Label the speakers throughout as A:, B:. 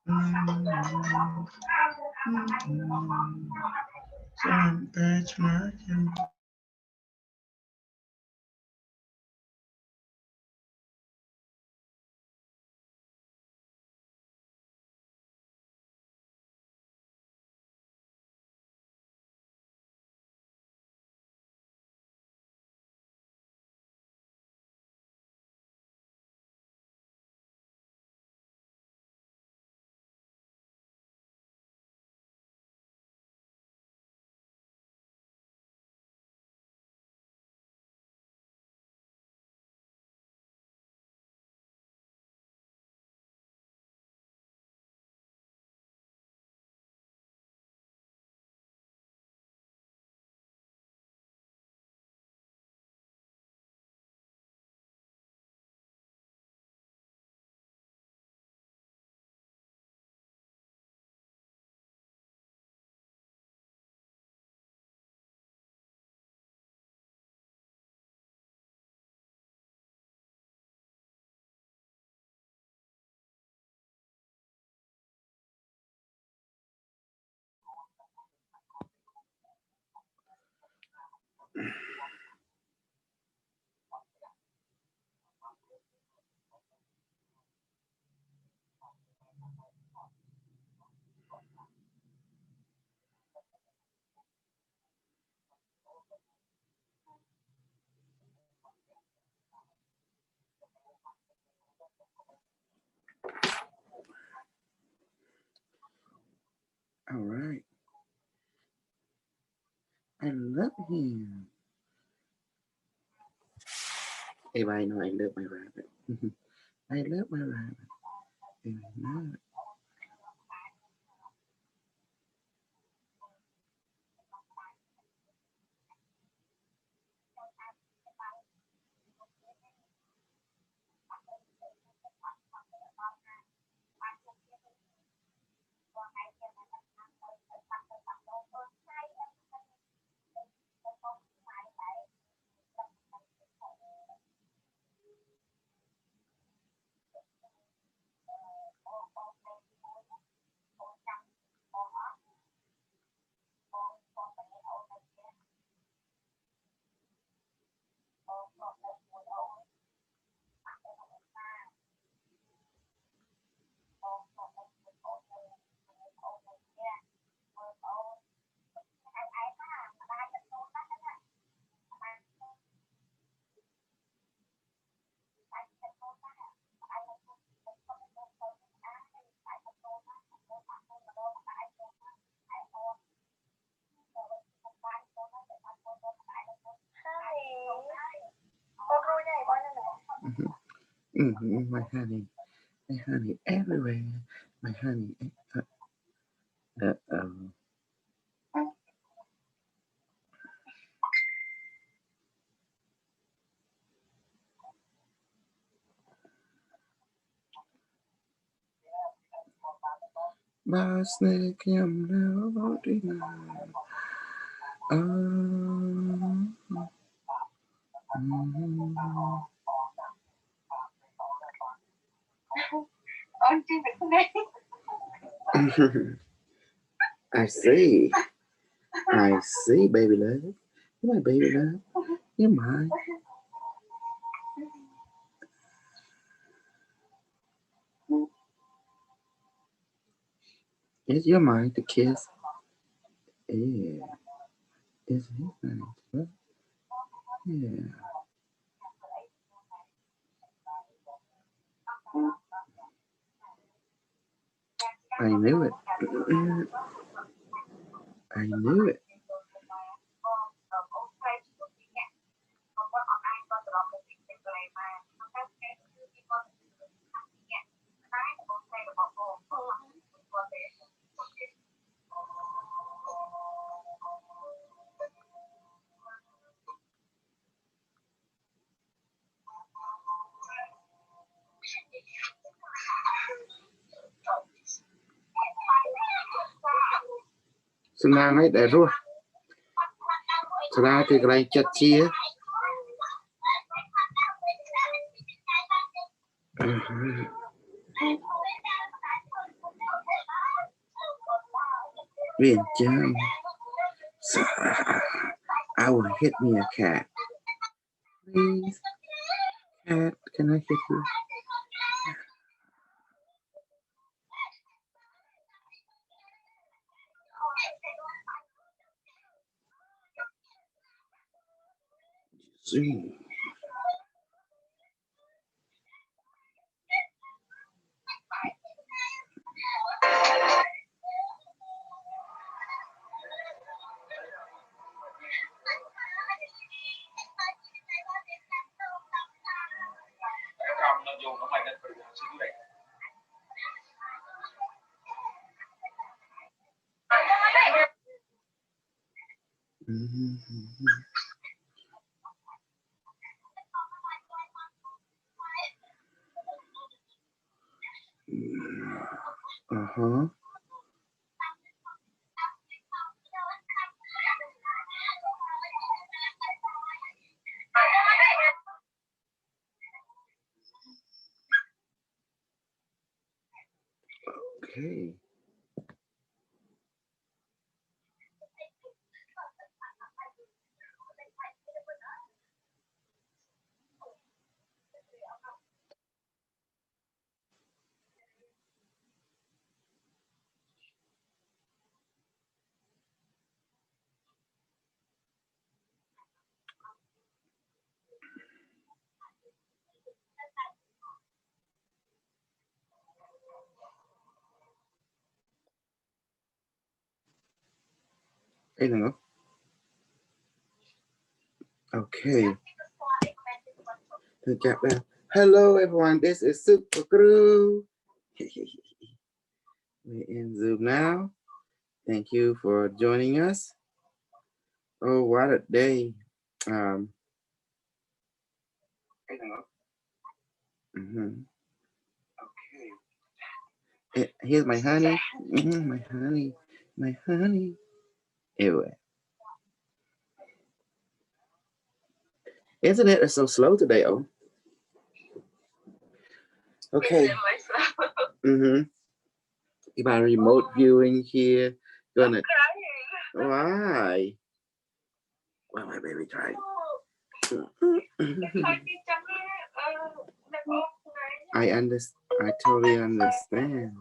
A: All right. I love him. Everybody know I love my rabbit. I love my rabbit. And I love it. My honey. My honey everywhere. My honey. Uh-oh. Basne kim now dina. I see. I see, baby love. You're my baby love. You're mine. Is your mind to kiss? Yeah. Is his nice? Yeah. I knew it. I knew it. Senang ấy để rồi. Senang thì cái này chặt chia. Bien, jam. So, I will hit me a cat. Please, cat, can I hit you? Zoom. Uh-huh. Okay. Hey, no. Okay. Hello, everyone. This is Super Crew. We're in Zoom now. Thank you for joining us. Oh, what a day. Mhm. Here's my honey. My honey. My honey. Anyway, internet is so slow today. Oh, okay. About remote viewing here. Gonna. Why? Why my baby trying? I understand. I totally understand.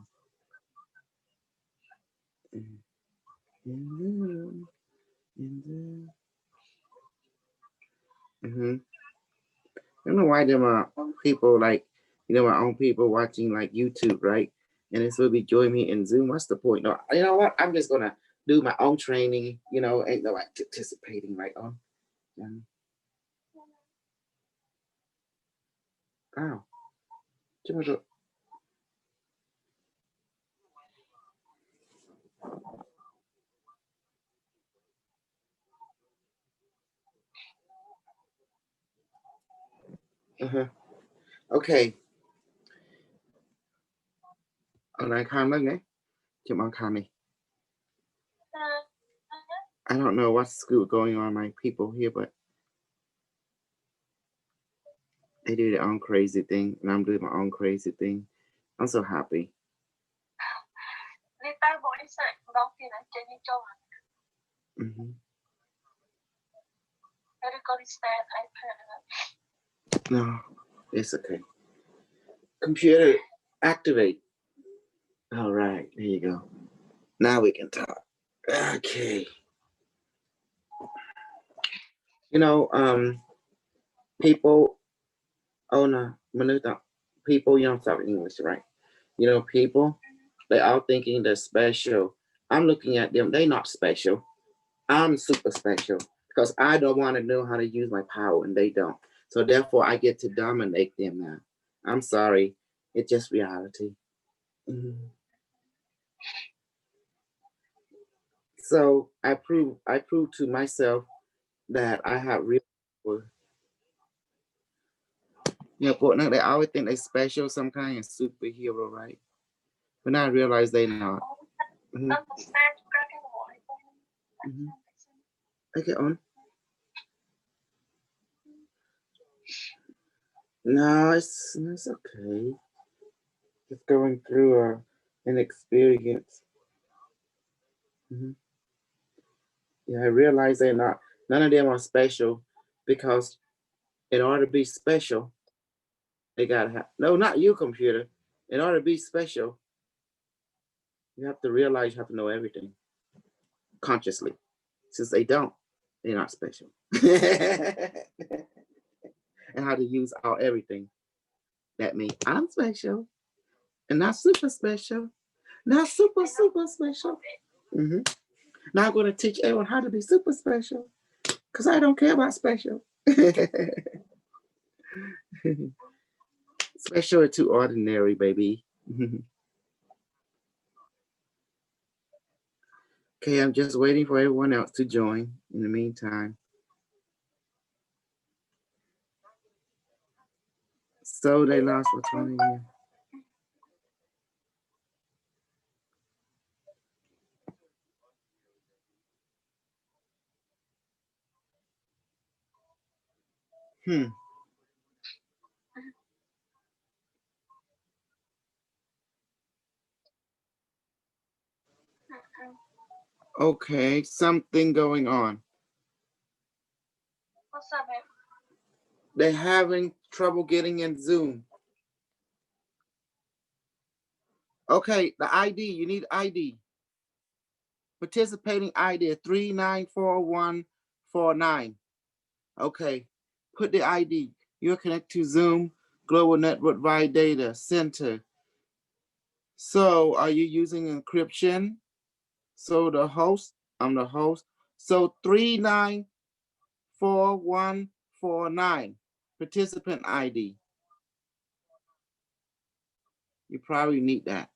A: I don't know why there are people like, my own people watching like YouTube, right? And this will be joining me in Zoom. What's the point? No, you know what? I'm just gonna do my own training. Ain't no participating right on. Wow. Okay. Online comment, Come on, Kami. I don't know what's going on, my people here, but they do their own crazy thing, and I'm doing my own crazy thing. I'm so happy. Mm-hmm. No, it's okay. Computer, activate. All right, there you go. Now we can talk. Okay. People, oh no, Manuta, people, you don't talk English, right? People, they all thinking they're special. I'm looking at them, they not special. I'm super special because I don't want to know how to use my power and they don't. So therefore I get to dominate them now. I'm sorry. It's just reality. Mm-hmm. So I prove to myself that I have real power. They always think they special, some kind of superhero, right? But now I realize they not. Mm-hmm. Mm-hmm. Okay, on. No, it's okay. Just going through an experience. Mhm. Yeah, I realize they're not. None of them are special because in order to be special, they gotta have. No, not you, computer. In order to be special, you have to realize you have to know everything consciously. Since they don't, they're not special. And how to use all everything. That means I'm special and not super special, not super special. Mm-hmm. Now I'm going to teach everyone how to be super special because I don't care about special. Special or too ordinary, baby. Okay, I'm just waiting for everyone else to join in the meantime. So they lost for 20 years. Okay, something going on.
B: What's up, babe?
A: They're having trouble getting in Zoom. Okay, the ID, you need ID. Participating ID 394149. Okay, put the ID. You're connected to Zoom Global Network via Data Center. So are you using encryption? So the host, I'm the host. So 394149, participant ID. You probably need that.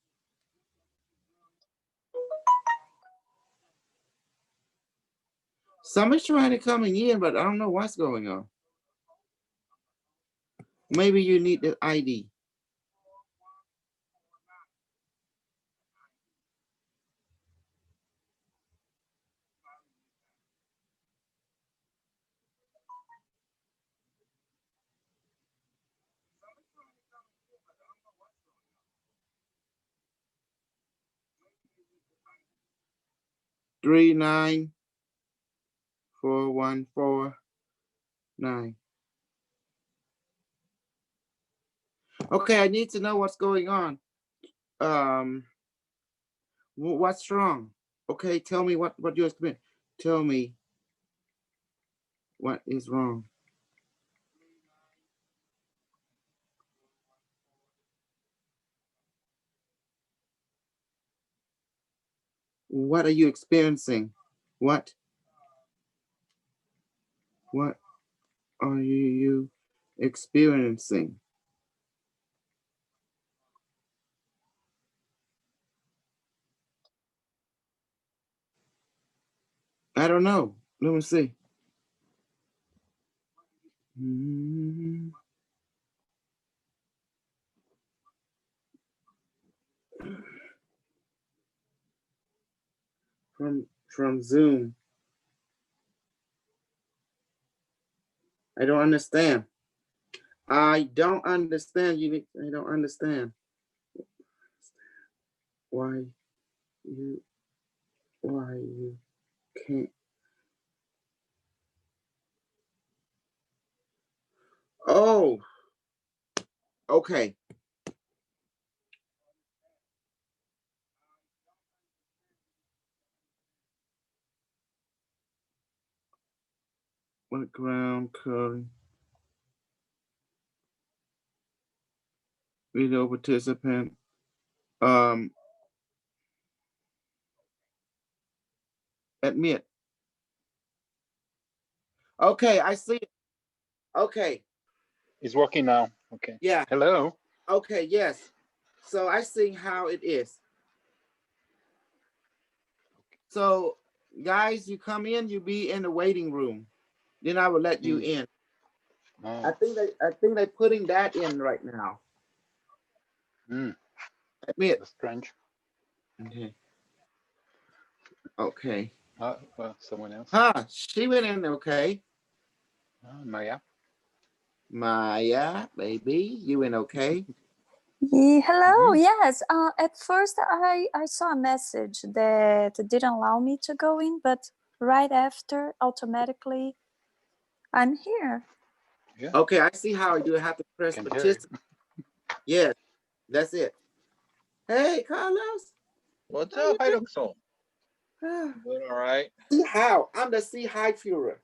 A: Somebody's trying to come in, but I don't know what's going on. Maybe you need the ID. Three nine 4149. Okay, I need to know what's going on. What's wrong? Okay, tell me what you're experiencing. Tell me what is wrong. What are you experiencing? What are you experiencing? I don't know. Let me see. From Zoom. I don't understand. I don't understand. I don't understand. Why you can't. Oh, okay. Background curling. Video participant. Admit. Okay, I see it. Okay.
B: It's working now. Okay.
A: Yeah.
B: Hello.
A: Okay, yes. So I see how it is. So guys, you come in, you be in the waiting room. Then I will let you in.
B: Oh.
A: I think they're putting that in right now. Admit.
B: That's strange.
A: Okay. Okay.
B: Well, someone else.
A: She went in okay.
B: Maya.
A: Maya, baby, you went okay.
C: Hello. Yes. At first, I saw a message that didn't allow me to go in, but right after, automatically, I'm here.
B: Yeah.
A: Okay, I see how you have to press
B: Can hear
A: participate. Yes, that's it. Hey, Carlos.
D: What's
A: How
D: up,
A: you doing?
D: Heidoxo?
A: Ah,
D: Doing all right?
A: See how? I'm the sea high Führer.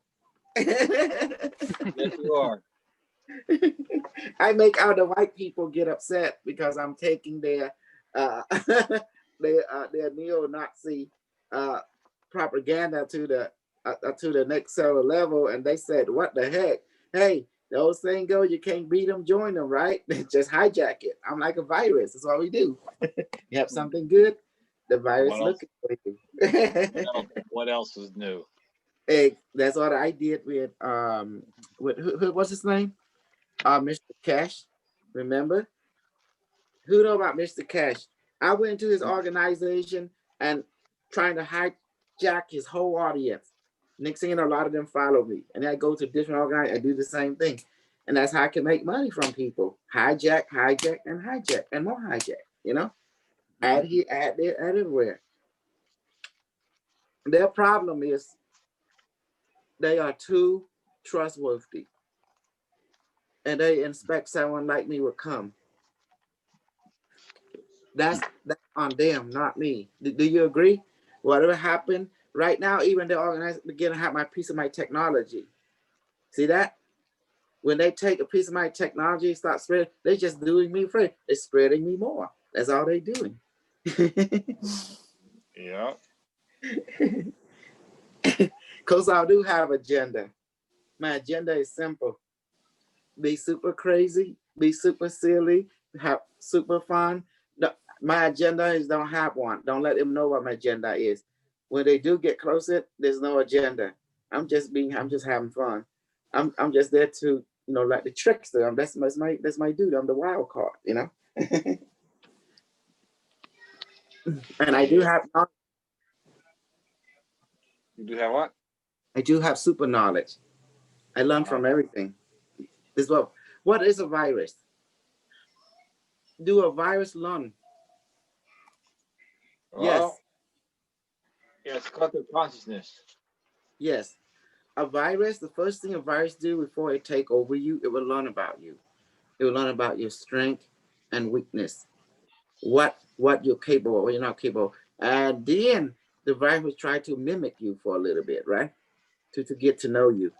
D: Yes, you are.
A: I make all the white people get upset because I'm taking their their neo-Nazi propaganda to the next level, and they said, "What the heck? Hey, the old saying go, you can't beat them, join them, right? Just hijack it." I'm like a virus. That's what we do. You have something good, the virus
D: What else?
A: looking for you.
D: What else is new?
A: Hey, that's what I did with what's his name? Mr. Cash. Remember? Who know about Mr. Cash? I went to his organization and trying to hijack his whole audience. Next thing you know, a lot of them follow me. And I go to different organizations and do the same thing. And that's how I can make money from people. Hijack, and more hijack, you know? Add here, add there, add everywhere. Their problem is they are too trustworthy. And they expect someone like me would come. That's on them, not me. Do you agree? Whatever happened right now, even the organizers begin to have my piece of my technology. See that? When they take a piece of my technology, start spreading, they just doing me free. They're spreading me more. That's all they doing.
D: Yeah.
A: Because I do have agenda. My agenda is simple. Be super crazy, be super silly, have super fun. My agenda is don't have one. Don't let them know what my agenda is. When they do get closer, there's no agenda. I'm just having fun. I'm just there to, like the trickster. That's my dude. I'm the wild card, And I do have
D: You do have what?
A: I do have super knowledge. I learn from everything. This what is a virus? Do a virus learn?
D: Well, yes. It's collective consciousness.
A: Yes. A virus, the first thing a virus do before it take over you, it will learn about you. It will learn about your strength and weakness. What you're capable of, what you're not capable of. And then the virus will try to mimic you for a little bit, right? To get to know you.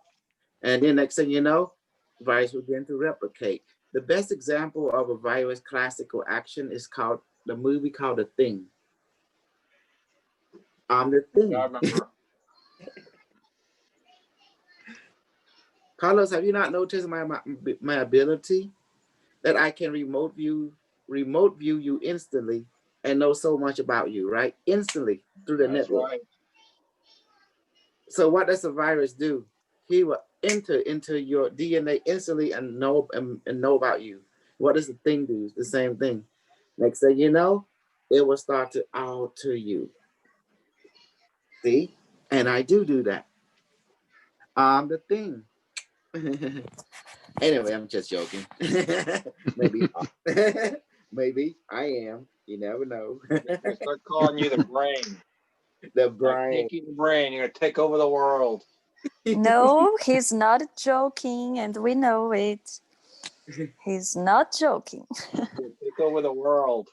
A: And then next thing you know, the virus will begin to replicate. The best example of a virus classical action is called the movie called The Thing. I'm the Thing.
D: Yeah, I remember.
A: Carlos, have you not noticed my ability that I can remote view you instantly and know so much about you, right? Instantly through the
D: That's
A: network.
D: right.
A: So what does a virus do? He will enter into your DNA instantly and know about you. What does the thing do? The same thing. Next thing you know, it will start to alter you. See? And I do that. I'm the thing. Anyway, I'm just joking. Maybe maybe I am. You never know.
D: They start calling you the brain.
A: The brain.
D: Taking the brain. You're gonna take over the world.
C: No, he's not joking, and we know it. He's not joking.
D: Take over the world.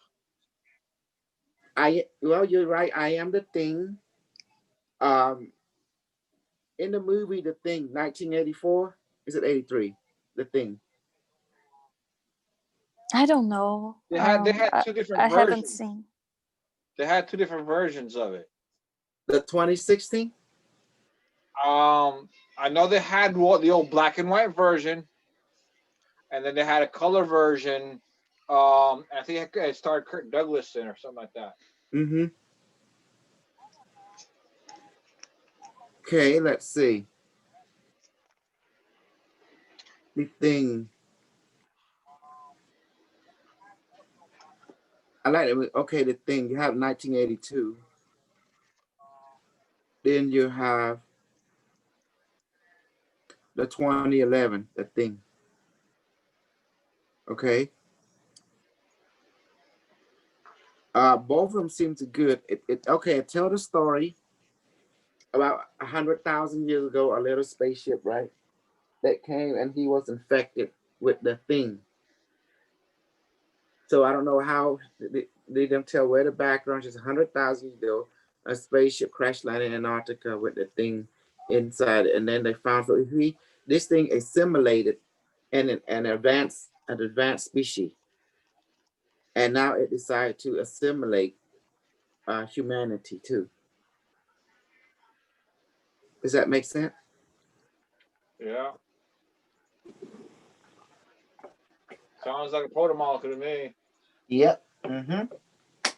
A: Well, you're right. I am the thing. In the movie The Thing, 1984, is it 83? The Thing.
C: I don't know.
D: They had two different
C: I
D: versions.
C: haven't seen.
D: They had two different versions of it.
A: The 2016?
D: I know they had the old black and white version, and then they had a color version. I think it starred Kirk Douglas in or something like that.
A: Mm-hmm. Okay, let's see. The Thing. I like it. Okay, The Thing. You have 1982. Then you have the 2011, The Thing. Okay. Both of them seem to good. Okay, tell the story about 100,000 years ago, a little spaceship, right? That came and he was infected with the thing. So I don't know how they them tell where the background is. 100,000 years ago, a spaceship crash landed in Antarctica with the thing inside, and then they found so this thing assimilated an advanced species, and now it decided to assimilate humanity too. Does that make sense?
D: Yeah. Sounds like a protomolecule to me.
A: Yep. Mm-hmm.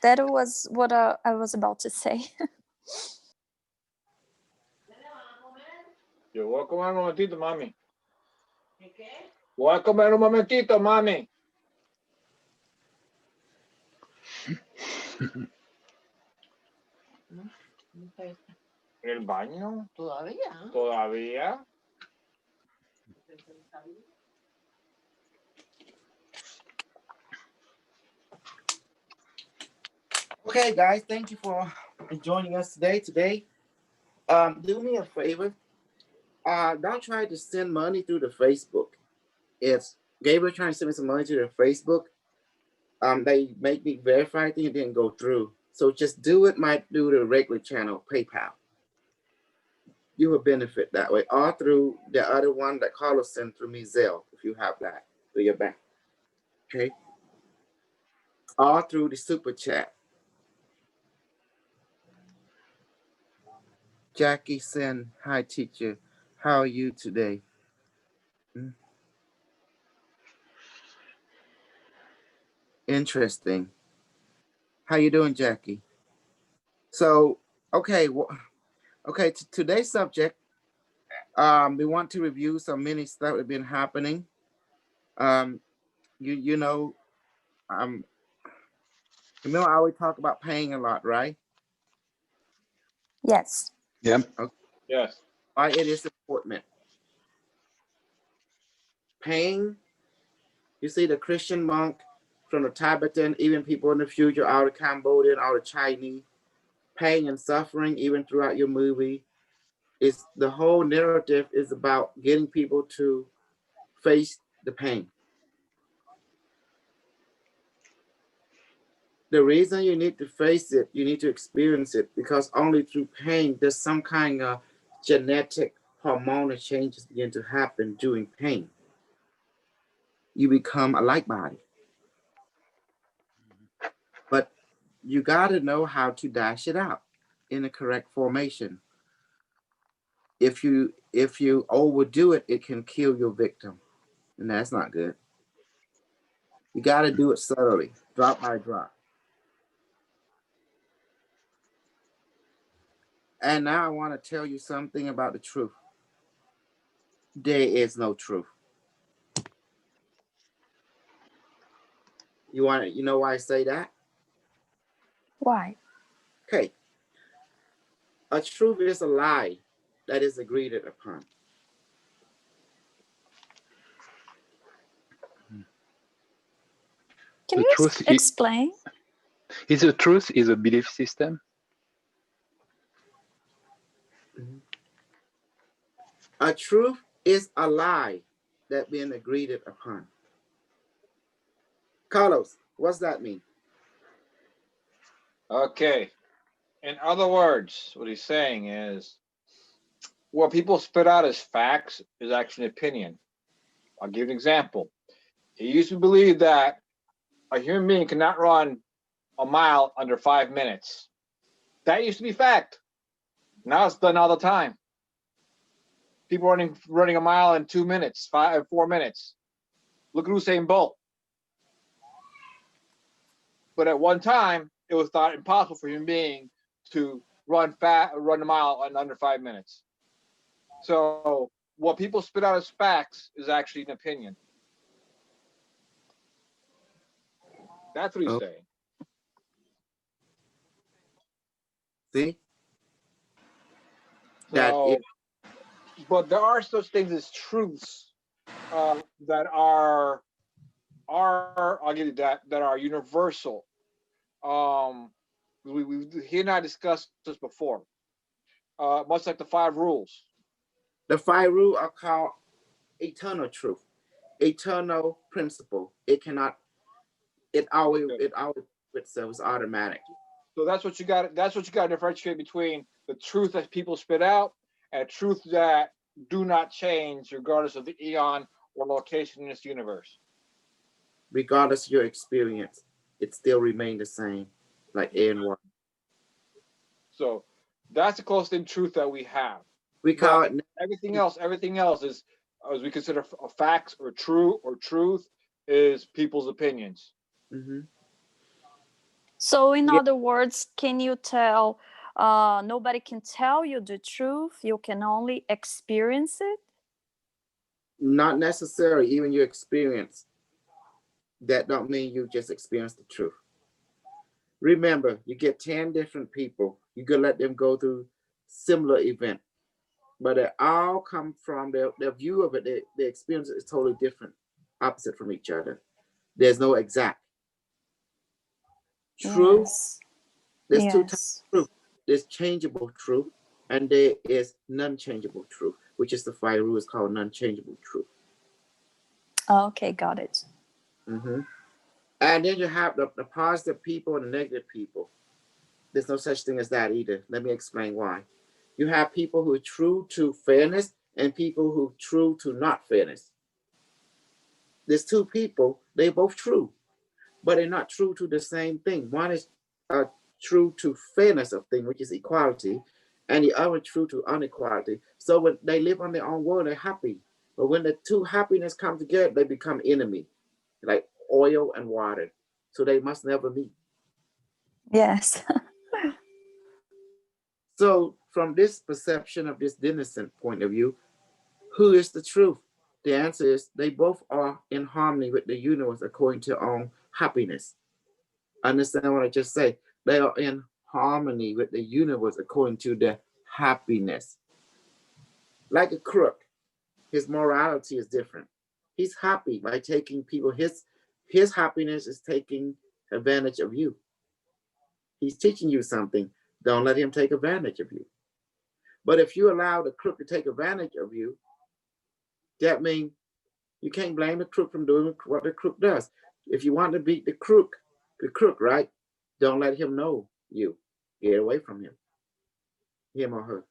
C: That was what I was about to say.
D: Yo, voy a comer un momentito, mami. Voy a comer un momentito, mami. ¿El baño?
E: Todavía.
D: ¿Todavía?
A: Okay, guys, thank you for joining us today. Do me a favor. Don't try to send money through the Facebook. It's Gabriel trying to send me some money to the Facebook. They make me verify thing, it didn't go through. So just do it. Might do the regular channel, PayPal. You will benefit that way, or through the other one that Carlos sent through me, Zelle, if you have that through your bank. Okay. Or through the super chat. Jackie send, hi teacher, how are you today? Interesting. How you doing, Jackie? So, okay, okay. Today's subject, we want to review some mini stuff that have been happening. You know, remember I always talk about paying a lot, right?
C: Yes.
B: Yeah.
A: Okay.
D: Yes.
A: Why it is important. Paying. You see, the Christian monk from the Tibetan, even people in the future, all the Cambodian, all the Chinese, pain and suffering, even throughout your movie. It's the whole narrative is about getting people to face the pain. The reason you need to face it, you need to experience it, because only through pain there's some kind of genetic hormonal changes begin to happen during pain. You become a like body. But you got to know how to dash it out in the correct formation. If you overdo it, it can kill your victim, and that's not good. You got to do it subtly, drop by drop. And now I want to tell you something about the truth. There is no truth. You know why I say that?
C: Why?
A: Okay. A truth is a lie that is agreed upon.
C: Can
B: The
C: you
B: truth
C: explain?
B: is the truth is a belief system.
A: A truth is a lie that being agreed upon. Carlos, what's that mean?
D: Okay. In other words, what he's saying is what people spit out as facts is actually an opinion. I'll give you an example. He used to believe that a human being cannot run a mile under 5 minutes. That used to be fact. Now it's done all the time. People running a mile in 2 minutes, 4 minutes. Look at Usain Bolt. But at one time, it was thought impossible for a human being to run a mile in under 5 minutes. So what people spit out as facts is actually an opinion. That's what he's saying.
A: See?
D: So, but there are such things as truths that are I'll give you that are universal. he and I discussed this before. Much like the 5 rules.
A: The 5 rules are called eternal truth, eternal principle. It cannot. It always itself is automatic.
D: So that's what you got. That's what you got to differentiate between the truth that people spit out and truth that do not change regardless of the eon or location in this universe.
A: Regardless of your experience, it still remains the same, like air and water.
D: So that's the closest in truth that we have.
A: We call it
D: everything else. Everything else is, as we consider facts or truth, is people's opinions.
A: Mm-hmm.
C: So in other words, can you tell nobody can tell you the truth, you can only experience it?
A: Not necessarily. Even your experience, that don't mean you just experience the truth. Remember, you get 10 different people, you could let them go through similar event, but they all come from their view of it. Their experience is totally different, opposite from each other. There's no exact truth.
C: Yes.
A: There's 2 types of truth. There's changeable truth, and there is non-changeable truth, which is the 5 rules called non-changeable truth.
C: Okay, got it.
A: Mm-hmm. And then you have the positive people and the negative people. There's no such thing as that either. Let me explain why. You have people who are true to fairness and people who are true to not fairness. There's 2 people, they're both true, but they're not true to the same thing. One is true to fairness of thing, which is equality, and the other true to inequality. So when they live on their own world, they're happy. But when the 2 happiness come together, they become enemy, like oil and water. So they must never meet.
C: Yes.
A: So from this perception of this Denison point of view, who is the truth? The answer is they both are in harmony with the universe according to their own happiness. Understand what I just say? They are in harmony with the universe according to their happiness. Like a crook, his morality is different. He's happy by taking people. His happiness is taking advantage of you. He's teaching you something. Don't let him take advantage of you. But if you allow the crook to take advantage of you, that means you can't blame the crook from doing what the crook does. If you want to beat the crook, right? Don't let him know you. Get away from him or her.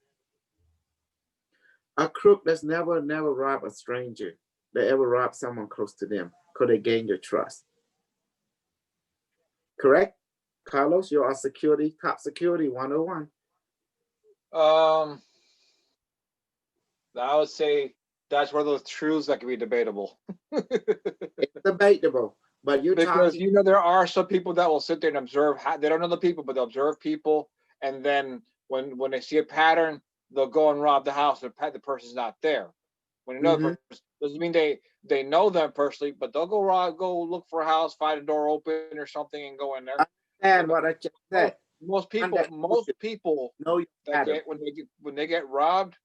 A: A crook that's never rob a stranger. They ever rob someone close to them because they gain your trust. Correct? Carlos, you're our top security 101.
D: I would say that's one of those truths that can be debatable.
A: It's debatable, but
D: because there are some people that will sit there and observe. They don't know the people, but they'll observe people, and then when they see a pattern, they'll go and rob the house. The person's not there. When another person, doesn't mean they know them personally, but they'll go look for a house, find a door open or something, and go in there.
A: And what I just said.
D: Most people know that when they get robbed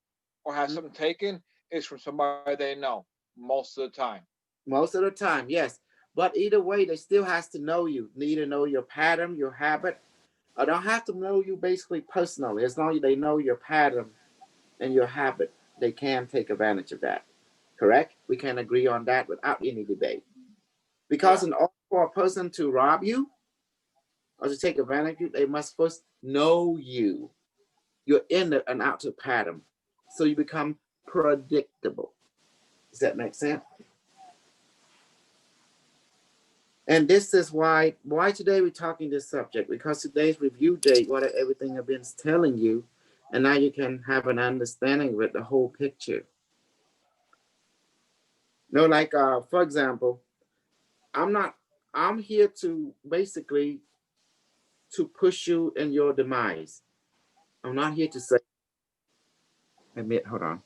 D: or have something taken, is from somebody they know most of the time.
A: Most of the time, yes. But either way, they still has to know you. Need to know your pattern, your habit. I don't have to know you basically personally. As long as they know your pattern and your habit, they can take advantage of that. Correct? We can agree on that without any debate. Because in order for a person to rob you or to take advantage of you, they must first know you. You're in an out to pattern. So you become predictable. Does that make sense? And this is why today we're talking this subject, because today's review date, what everything I've been telling you, and now you can have an understanding with the whole picture. Like for example, I'm here to basically to push you in your demise. I'm not here to say, hold on.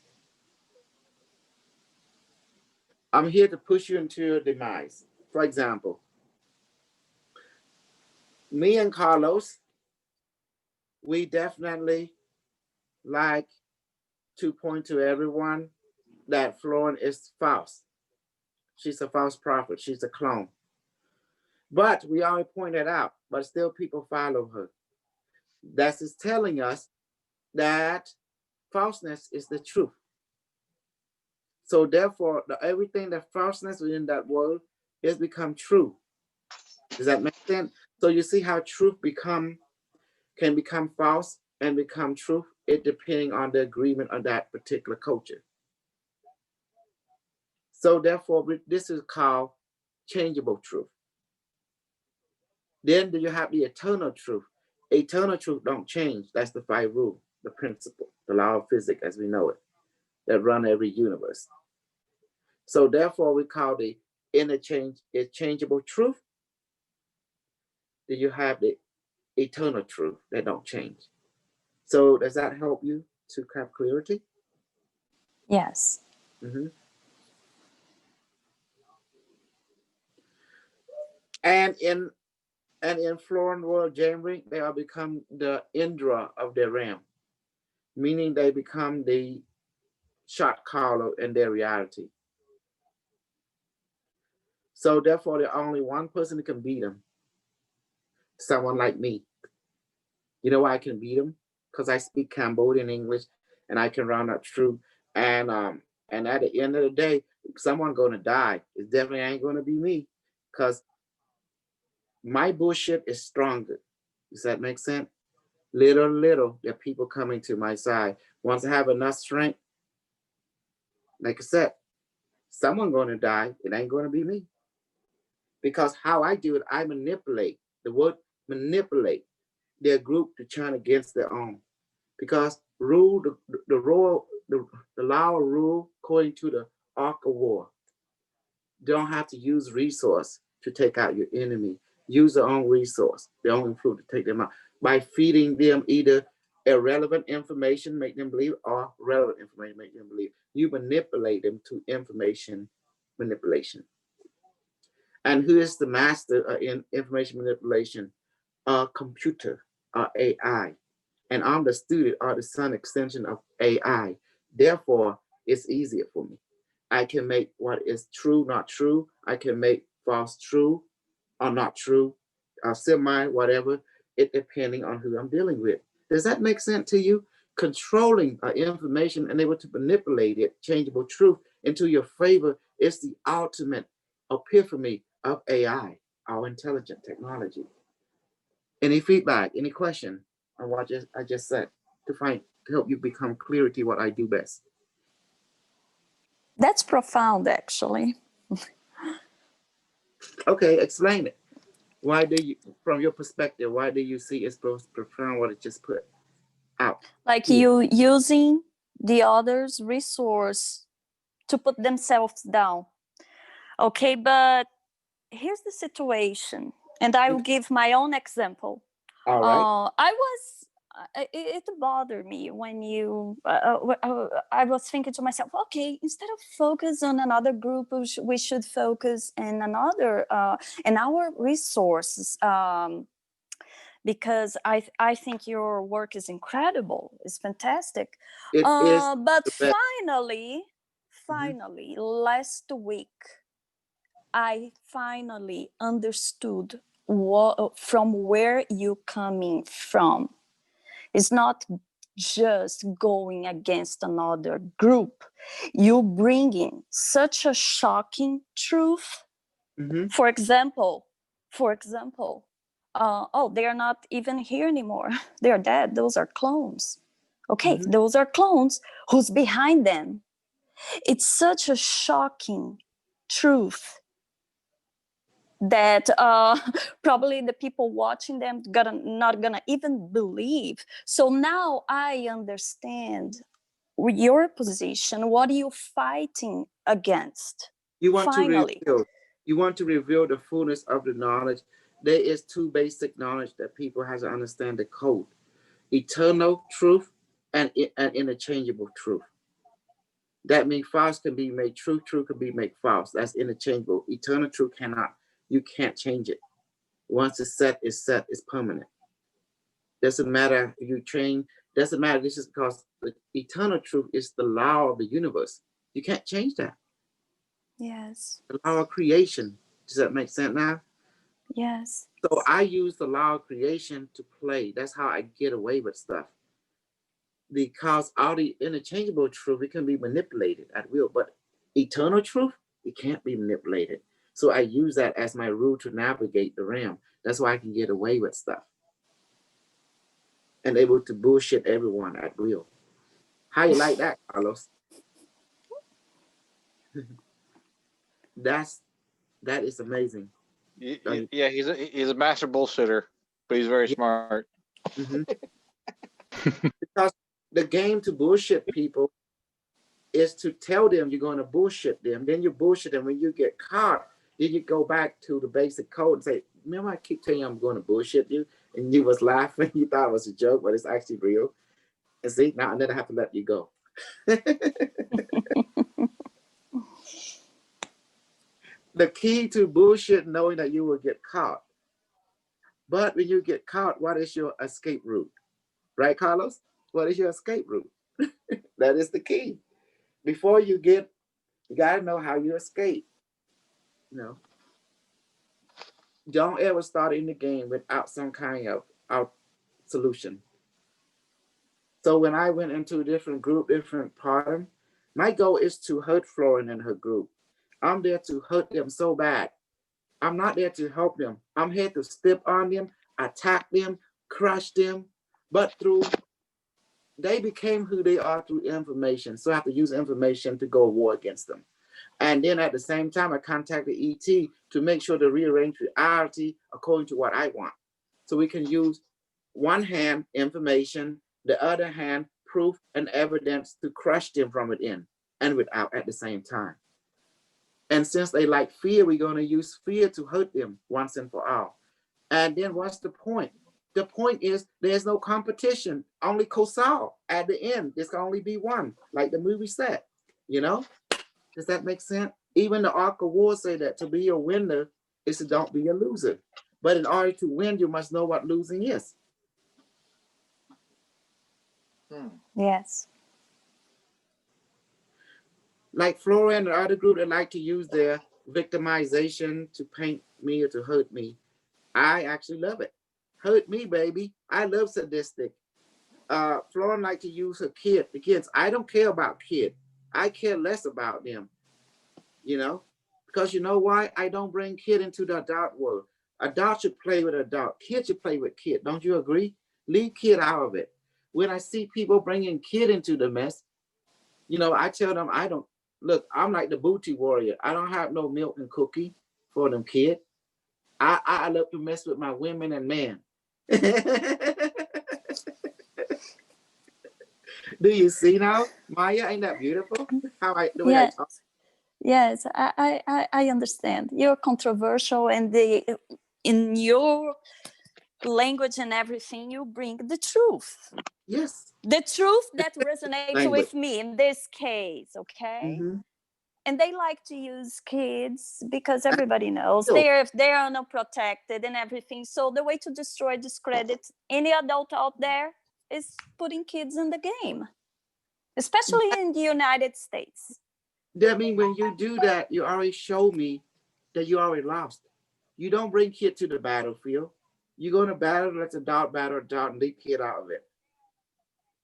A: I'm here to push you into your demise. For example, me and Carlos, we definitely like to point to everyone that Florence is false. She's a false prophet. She's a clone. But we already pointed out, but still people follow her. That is telling us that falseness is the truth. So therefore, everything that falseness within that world is become true. Does that make sense? So you see how truth can become false and become truth, it depending on the agreement of that particular culture. So therefore, this is called changeable truth. Then do you have the eternal truth? Eternal truth don't change. That's the 5 rule, the principle, the law of physics as we know it, that run every universe. So therefore, we call the interchangeable truth. Then you have the eternal truth that don't change. So does that help you to have clarity?
C: Yes.
A: Mm-hmm. And in Florent world Jamrick, they are become the Indra of their realm, meaning they become the shot caller in their reality. So therefore, there's only one person who can beat them. Someone like me. You know why I can beat them? Because I speak Cambodian English and I can round up true. And at the end of the day, someone gonna die. It definitely ain't gonna be me. Because my bullshit is stronger. Does that make sense? Little, there are people coming to my side. Once I have enough strength, like I said, someone gonna die. It ain't gonna be me. Because how I do it, I manipulate. The word manipulate their group to turn against their own. Because the law of rule according to the arc of war. You don't have to use resource to take out your enemy. Use their own resource, their own food to take them out. By feeding them either irrelevant information, make them believe, or relevant information, make them believe. You manipulate them to information manipulation. And who is the master in information manipulation? A computer, AI. And I'm the student or the son extension of AI. Therefore, it's easier for me. I can make what is true not true. I can make false true or not true, or semi, whatever, it depending on who I'm dealing with. Does that make sense to you? Controlling information and able to manipulate it, changeable truth, into your favor is the ultimate epiphany of AI, our intelligent technology. Any feedback, any question on what I just said to help you become clarity what I do best?
C: That's profound, actually.
A: Okay, explain it. Why do you, from your perspective, why do you see it's profound what it just put out?
C: Like you using the other's resource to put themselves down. Okay, but here's the situation, and I will give my own example.
A: All right.
C: It bothered me when I was thinking to myself, okay, instead of focus on another group, we should focus in another in our resources, because I think your work is incredible, it's fantastic.
A: It is
C: But
A: the best.
C: finally, last week, I finally understood from where you're coming from. It's not just going against another group. You bringing such a shocking truth. For example, oh, they are not even here anymore. They are dead. Those are clones. Okay, those are clones. Who's behind them? It's such a shocking truth that probably the people watching them not gonna even believe. So now I understand your position. What are you fighting against?
A: You want
C: Finally.
A: to reveal the fullness of the knowledge. There is 2 basic knowledge that people have to understand the code: eternal truth and interchangeable truth. That means false can be made true, true can be made false. That's interchangeable. Eternal truth cannot. You can't change it. Once it's set, it's permanent. Doesn't matter if you change, doesn't matter. This is because the eternal truth is the law of the universe. You can't change that.
C: Yes.
A: The law of creation. Does that make sense now?
C: Yes.
A: So I use the law of creation to play. That's how I get away with stuff. Because all the interchangeable truth, it can be manipulated at will, but eternal truth, it can't be manipulated. So I use that as my rule to navigate the realm. That's why I can get away with stuff and able to bullshit everyone at will. How you like that, Carlos? That is amazing.
D: Yeah, he's a master bullshitter, but he's very smart.
A: Mm-hmm. Because the game to bullshit people is to tell them you're going to bullshit them. Then you bullshit them. When you get caught, then you go back to the basic code and say, remember I keep telling you I'm going to bullshit you? And you was laughing. You thought it was a joke, but it's actually real. And see, now I have to let you go. The key to bullshit, knowing that you will get caught. But when you get caught, what is your escape route? Right, Carlos? What is your escape route? That is the key. Before you got to know how you escape. You know, don't ever start in the game without some kind of solution. So when I went into a different group, different pattern, my goal is to hurt Florin and her group. I'm there to hurt them so bad. I'm not there to help them. I'm here to step on them, attack them, crush them. But they became who they are through information. So I have to use information to go war against them. And then at the same time, I contacted ET to make sure to rearrange reality according to what I want. So we can use one hand information, the other hand proof and evidence to crush them from within and without at the same time. And since they like fear, we're going to use fear to hurt them once and for all. And then what's the point? The point is there's no competition, only Kosal at the end. There's can only be one, like the movie said, you know? Does that make sense? Even the Ark of War say that to be a winner is to don't be a loser. But in order to win, you must know what losing is.
C: Yes.
A: Like Flora and the other group that like to use their victimization to paint me or to hurt me. I actually love it. Hurt me, baby. I love sadistic. Flora like to use the kids. I don't care about kid. I care less about them. You know? Because you know why? I don't bring kid into the adult world. Adult should play with adult. Kid should play with kid. Don't you agree? Leave kid out of it. When I see people bringing kid into the mess, you know, I tell them I don't. Look, I'm like the booty warrior. I don't have no milk and cookie for them kid. I love to mess with my women and men. Do you see now, Maya? Ain't that beautiful? How the way I talk?
C: Yes, I understand. You're controversial, and in your language and everything, you bring the truth.
A: Yes.
C: The truth that resonates with me in this case, okay?
A: Mm-hmm.
C: And they like to use kids because everybody knows they're unprotected and everything. So the way to destroy, discredit any adult out there is putting kids in the game, especially in the United States.
A: That means when you do that, you already show me that you already lost. You don't bring kid to the battlefield. You go to battle, let the dog battle and leave kid out of it.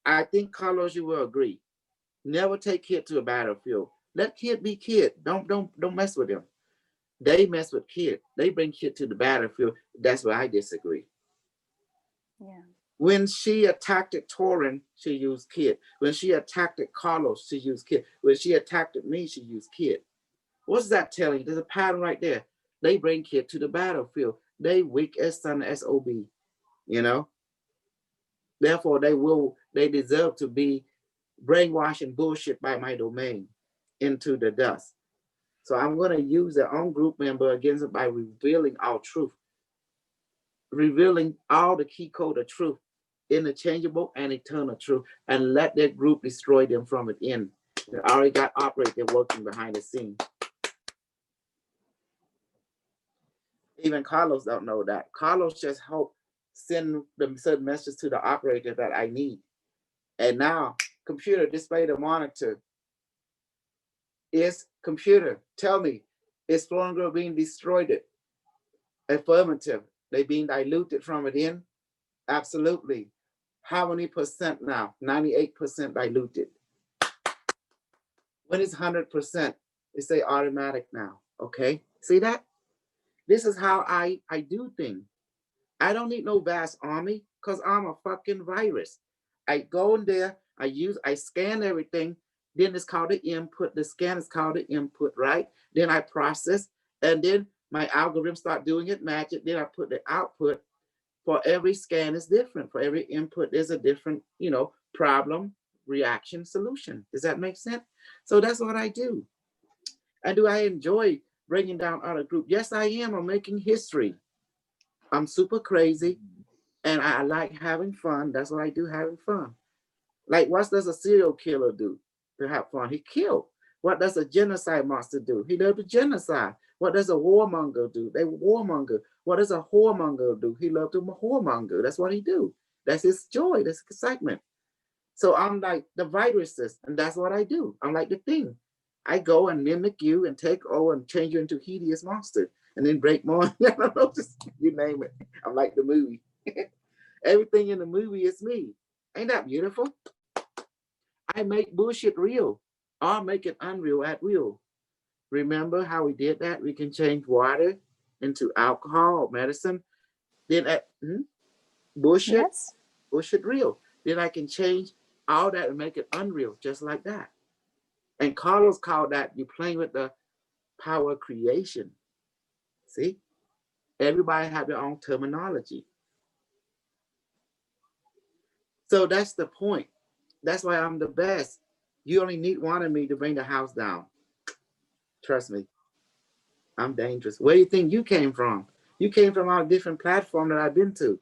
A: I think, Carlos, you will agree. Never take kid to a battlefield. Let kid be kid. Don't mess with them. They mess with kid. They bring kid to the battlefield. That's where I disagree.
C: Yeah.
A: When she attacked Torin, she used kid. When she attacked Carlos, she used kid. When she attacked me, she used kid. What's that telling you? There's a pattern right there. They bring kid to the battlefield. They weak as son SOB, you know? Therefore, they deserve to be brainwashed and bullshit by my domain into the dust. So I'm going to use their own group member against it by revealing our truth, revealing all the key code of truth, interchangeable and eternal truth, and let that group destroy them from within. They already got operated working behind the scene. Even Carlos don't know that. Carlos just hope send the certain message to the operator that I need. And now, computer, display the monitor. Is computer, tell me, is Florin Girl being destroyed? Affirmative. They being diluted from within. Absolutely. How many percent now? 98% diluted. When it's 100%, it's say automatic now. Okay, see that? This is how I do things. I don't need no vast army because I'm a fucking virus. I go in there, I scan everything, then it's called the input. The scan is called the input, right? Then I process, and then my algorithm start doing it magic. Then I put the output. For every scan is different. For every input, there's a different, problem, reaction, solution. Does that make sense? So that's what I do. And do I enjoy bringing down other group? Yes, I am. I'm making history. I'm super crazy, and I like having fun. That's what I do, having fun. Like, what does a serial killer do to have fun? He kills. What does a genocide monster do? He does the genocide. What does a warmonger do? They warmonger. What does a whoremonger do? He loves to whoremonger. That's what he do. That's his joy. That's his excitement. So I'm like the viruses, and that's what I do. I'm like the thing. I go and mimic you and take over and change you into a hideous monster, and then break more. I don't know, just you name it. I'm like the movie. Everything in the movie is me. Ain't that beautiful? I make bullshit real. Or make it unreal at will. Remember how we did that? We can change water into alcohol or medicine. Then bullshit,
C: Yes.
A: bullshit real. Then I can change all that and make it unreal, just like that. And Carlos called that you playing with the power of creation. See? Everybody have their own terminology. So that's the point. That's why I'm the best. You only need one of me to bring the house down. Trust me. I'm dangerous. Where do you think you came from? You came from our different platform that I've been to.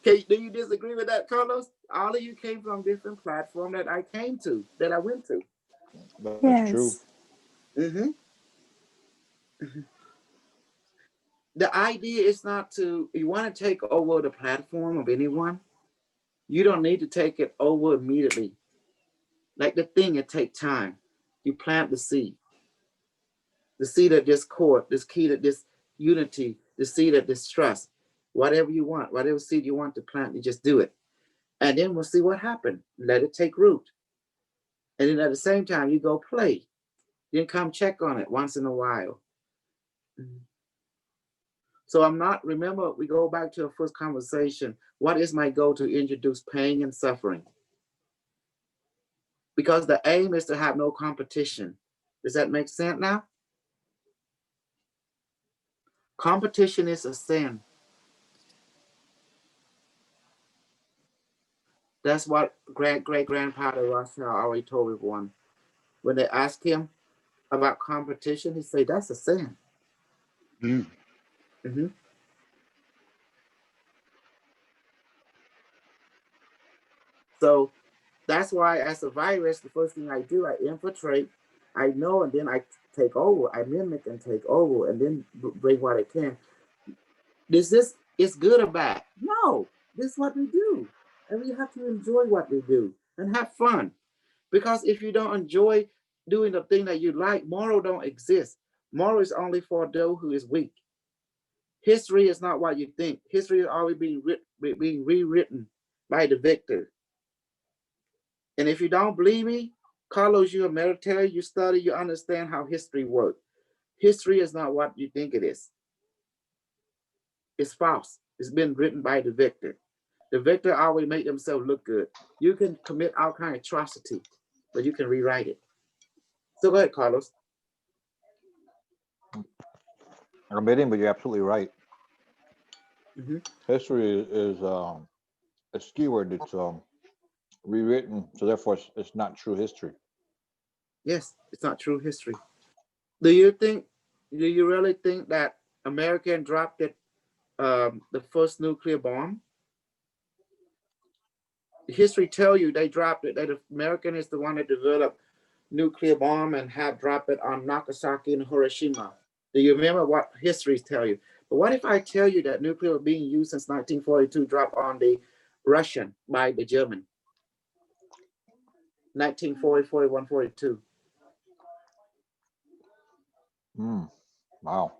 A: Okay, do you disagree with that, Carlos? All of you came from different platform that I came to, that I went to.
D: That's
C: Yes.
D: true.
A: Mm-hmm. The idea is not to, you want to take over the platform of anyone, you don't need to take it over immediately. Like the thing, it takes time. You plant the seed of discord, this key to this unity, the seed of distrust, whatever you want, whatever seed you want to plant, you just do it. And then we'll see what happens. Let it take root. And then at the same time, you go play. Then come check on it once in a while. So I'm not, remember, we go back to our first conversation. What is my goal? To introduce pain and suffering. Because the aim is to have no competition. Does that make sense now? Competition is a sin. That's what great-grandfather Rothschild already told everyone. When they asked him about competition, he said, that's a sin.
B: Mm.
A: Mm-hmm. So that's why as a virus, the first thing I do, I infiltrate, I know, and then I take over. I mimic and take over, and then bring what I can. Is good or bad? No, this is what we do. And we have to enjoy what we do and have fun. Because if you don't enjoy doing the thing that you like, moral don't exist. Moral is only for those who is weak. History is not what you think. History is always being rewritten by the victor. And if you don't believe me, Carlos, you're a military, you study, you understand how history works. History is not what you think it is. It's false. It's been written by the victor. The victor always make themselves look good. You can commit all kind of atrocity, but you can rewrite it. So go ahead, Carlos.
D: I'm admitting, but you're absolutely right.
A: Mm-hmm.
D: History is a keyword that's rewritten, so therefore it's not true history.
A: Yes, it's not true history. Do you really think that American dropped it, the first nuclear bomb? History tell you they dropped it, that American is the one that developed nuclear bomb and have dropped it on Nagasaki and Hiroshima. Do you remember what histories tell you? But what if I tell you that nuclear was being used since 1942, dropped on the Russian by the German? 1940, 41, 42.
D: Wow.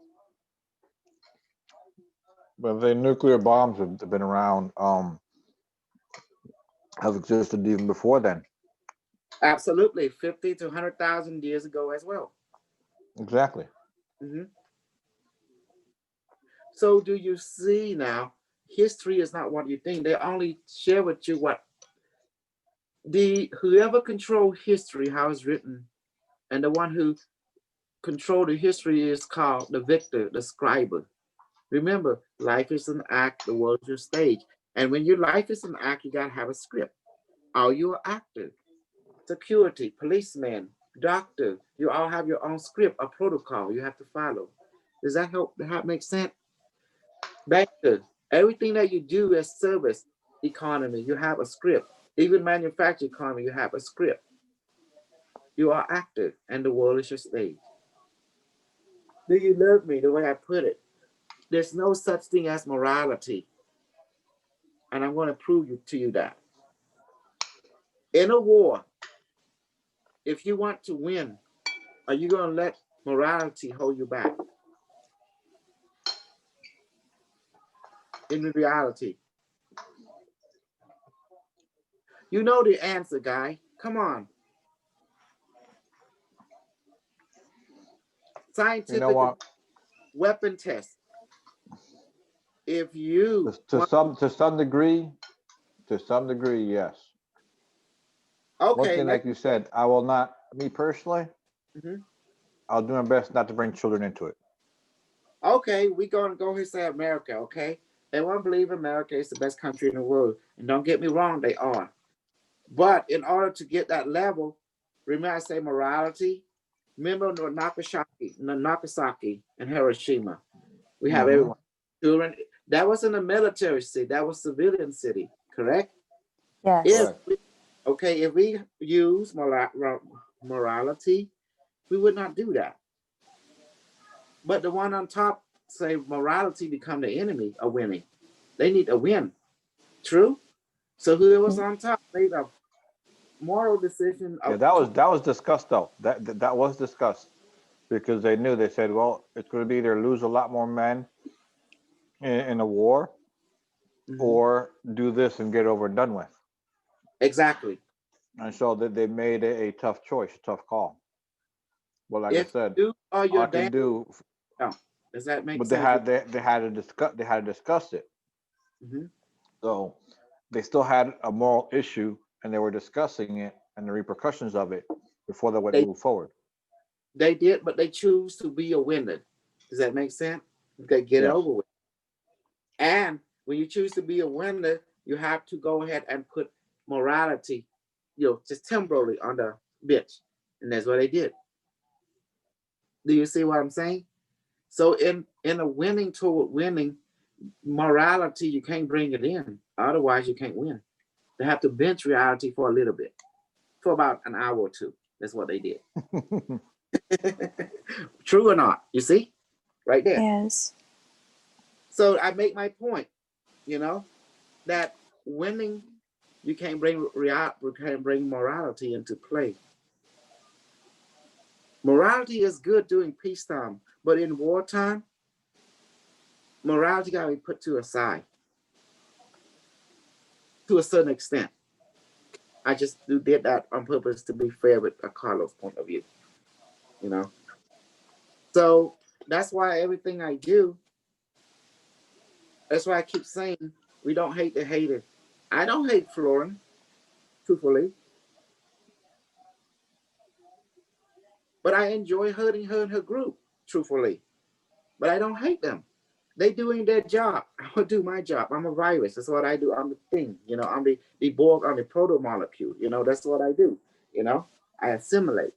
D: But the nuclear bombs have been around, have existed even before then.
A: Absolutely, 50 to 100,000 years ago as well.
D: Exactly.
A: So do you see now? History is not what you think. They only share with you what whoever control history, how it's written, and the one who control the history is called the victor, the scribe. Remember, life is an act, the world is your stage. And when your life is an act, you gotta have a script. Are you an actor? Security, policeman, doctor, you all have your own script, a protocol you have to follow. Does that help? That make sense? Banker, everything that you do as service economy, you have a script. Even manufacturing economy, you have a script. You are active and the world is your stage. Do you love me the way I put it? There's no such thing as morality. And I'm going to prove to you that. In a war, if you want to win, are you going to let morality hold you back? In reality, you know the answer, guy. Come on. Scientific
D: You know what?
A: weapon test. If you
D: To some degree, yes.
A: okay,
D: One thing, like you said, I will not. Me personally, I'll do my best not to bring children into it.
A: Okay, we're gonna go here and say America, okay? Everyone believe America is the best country in the world. And don't get me wrong, they are. But in order to get that level, remember I say morality. Remember Nagasaki and Hiroshima. We have everyone. Children. That was in a military city. That was civilian city, correct?
C: Yes.
A: If we use morality, we would not do that. But the one on top say morality become the enemy of winning. They need a win. True? So whoever was on top made a moral decision.
D: Yeah, that was discussed though. That was discussed because they knew. They said, well, it's going to be either lose a lot more men in a war, or do this and get over and done with.
A: Exactly.
D: And so they made a tough choice, a tough call. Well, like I said,
A: I can
D: do.
A: Does that make
D: but
A: sense?
D: They had to discuss it. So they still had a moral issue, and they were discussing it and the repercussions of it before they would move forward.
A: They did, but they choose to be a winner. Does that make sense? Okay, get it over with. And when you choose to be a winner, you have to go ahead and put morality, just temporarily on the bitch. And that's what they did. Do you see what I'm saying? So in a winning toward winning, morality, you can't bring it in. Otherwise, you can't win. They have to bench reality for a little bit, for about an hour or two. That's what they did. True or not? You see? Right there.
C: Yes.
A: So I make my point, that winning, you can't bring morality into play. Morality is good during peacetime, but in wartime, morality gotta be put to a side to a certain extent. I just did that on purpose to be fair with Carlos' point of view, So that's why everything I do, that's why I keep saying we don't hate the hater. I don't hate Florin, truthfully. But I enjoy hurting her and her group, truthfully. But I don't hate them. They doing their job. I will do my job. I'm a virus. That's what I do. I'm the thing. I'm the Borg on the proto molecule. That's what I do. I assimilate.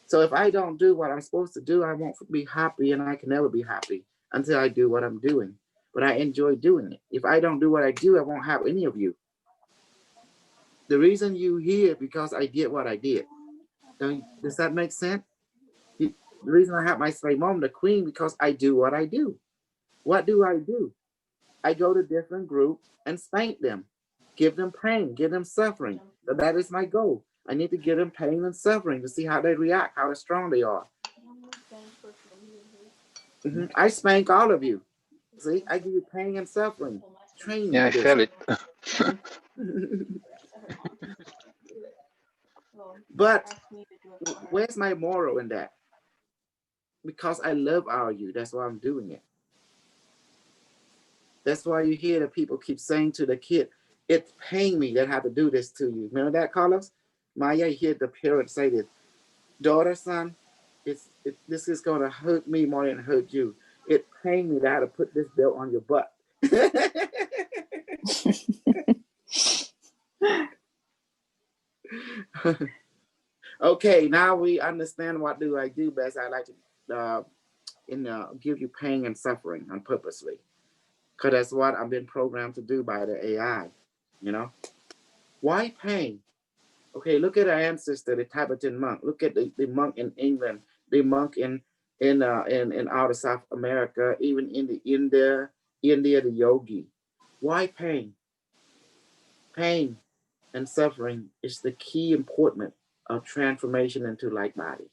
A: So if I don't do what I'm supposed to do, I won't be happy, and I can never be happy until I do what I'm doing. But I enjoy doing it. If I don't do what I do, I won't have any of you. The reason you here because I did what I did. Does that make sense? The reason I have my slave mom, the queen, because I do what I do. What do? I go to different groups and spank them, give them pain, give them suffering. So that is my goal. I need to give them pain and suffering to see how they react, how strong they are. I spank all of you. See, I give you pain and suffering. Train
B: Yeah,
A: you
B: I
A: this.
B: felt it.
A: But where's my moral in that? Because I love all of you. That's why I'm doing it. That's why you hear that people keep saying to the kid, it's paying me that I have to do this to you. Remember that, Carlos? Maya, you hear the parent say this, daughter, son, this is going to hurt me more than it hurt you. It paying me that I have to put this belt on your butt. Okay, now we understand what do I do best. I like to give you pain and suffering on purposely. Because that's what I've been programmed to do by the AI. You know? Why pain? Okay, look at our ancestor, the Tibetan monk. Look at the monk in England, the monk in out of South America, even in the India, the yogi. Why pain? Pain and suffering is the key important of transformation into light body.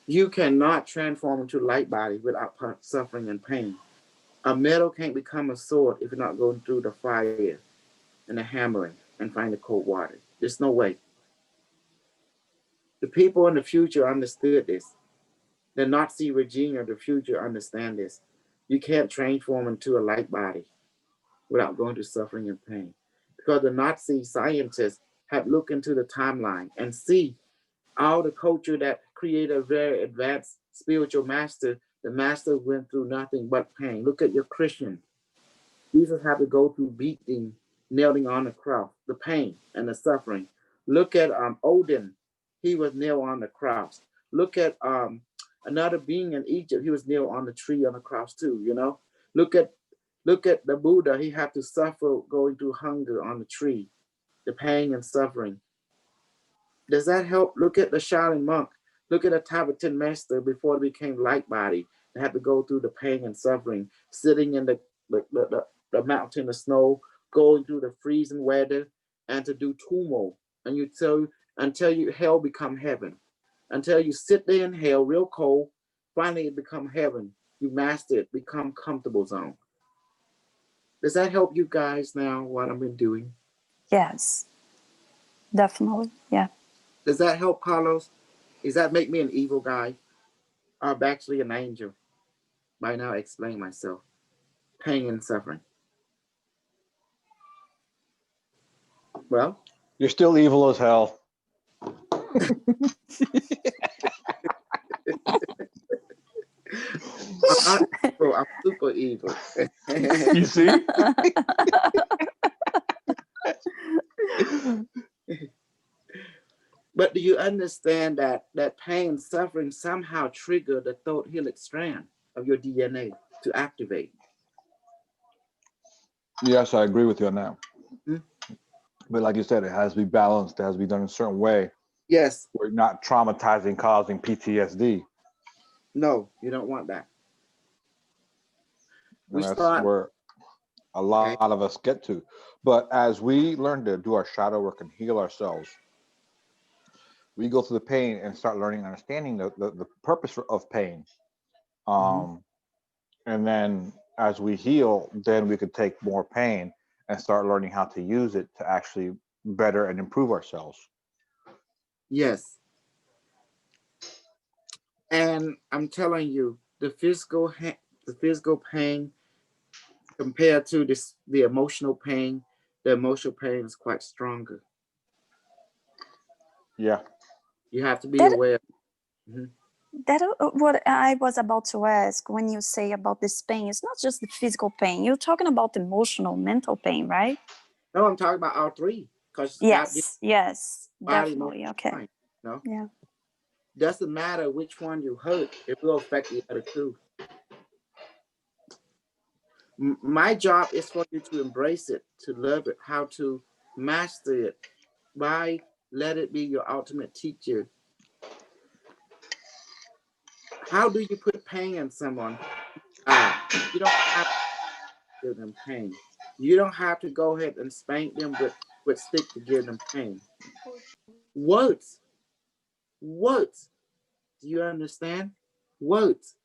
A: You cannot transform into light body without suffering and pain. A metal can't become a sword if you're not going through the fire and the hammering and find the cold water. There's no way. The people in the future understood this. The Nazi regime of the future understand this. You can't transform into a light body without going through suffering and pain. Because the Nazi scientists have looked into the timeline and see all the culture that created a very advanced spiritual master. The master went through nothing but pain. Look at your Christian. Jesus had to go through beating, nailing on the cross, the pain and the suffering. Look at Odin. He was nailed on the cross. Look at another being in Egypt. He was nailed on the tree on the cross too. You know. Look at the Buddha. He had to suffer going through hunger on the tree, the pain and suffering. Does that help? Look at the Shaolin monk. Look at the Tibetan master before they became light body. They had to go through the pain and suffering, sitting in the mountain of snow, going through the freezing weather, and to do tumo. And you tell until you hell become heaven. Until you sit there in hell, real cold, finally it become heaven. You master it, become comfortable zone. Does that help you guys now, what I've been doing?
C: Yes, definitely. Yeah.
A: Does that help, Carlos? Does that make me an evil guy? I'm actually an angel. By now, I explain myself. Pain and suffering. Well,
D: You're still evil as hell.
A: I'm not evil. I'm super evil.
D: You see?
A: But do you understand that pain and suffering somehow trigger the thought helix strand of your DNA to activate?
D: Yes, I agree with you on that.
A: Hmm?
D: But like you said, it has to be balanced. It has to be done in a certain way.
A: Yes.
D: We're not traumatizing, causing PTSD.
A: No, you don't want that.
D: And that's where a lot of us get to. But as we learn to do our shadow work and heal ourselves, we go through the pain and start learning and understanding the purpose of pain. And then as we heal, then we could take more pain and start learning how to use it to actually better and improve ourselves.
A: Yes. And I'm telling you, the physical pain compared to the emotional pain is quite stronger.
D: Yeah.
A: You have to be aware. Mm-hmm.
C: That what I was about to ask when you say about this pain. It's not just the physical pain. You're talking about emotional, mental pain, right?
A: No, I'm talking about all three.
C: Yes,
A: body,
C: definitely. Okay.
A: mind, no?
C: Yeah.
A: Doesn't matter which one you hurt, it will affect the other two. My job is for you to embrace it, to love it, how to master it. Why let it be your ultimate teacher? How do you put pain in someone? You don't have to give them pain. You don't have to go ahead and spank them with stick to give them pain. Words. Do you understand? Words.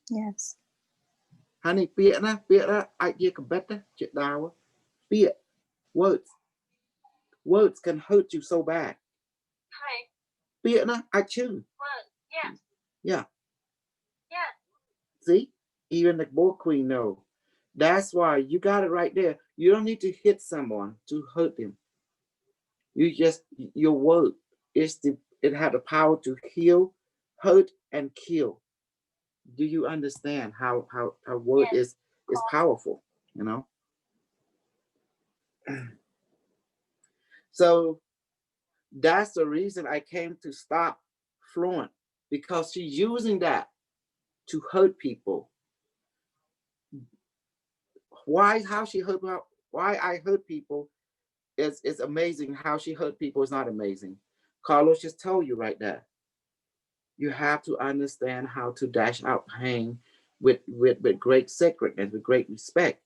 C: Yes.
A: Honey, I get better. Words. Words can hurt you so bad. I choose. Yeah. See? Even the boy queen know. That's why you got it right there. You don't need to hit someone to hurt them. You just, your word it had the power to heal, hurt, and kill. Do you understand how word is powerful, you know? So that's the reason I came to stop Fluent, because she's using that to hurt people. How she hurt, why I hurt people is amazing. How she hurt people is not amazing. Carlos just told you right there. You have to understand how to dash out pain with great sacredness, with great respect.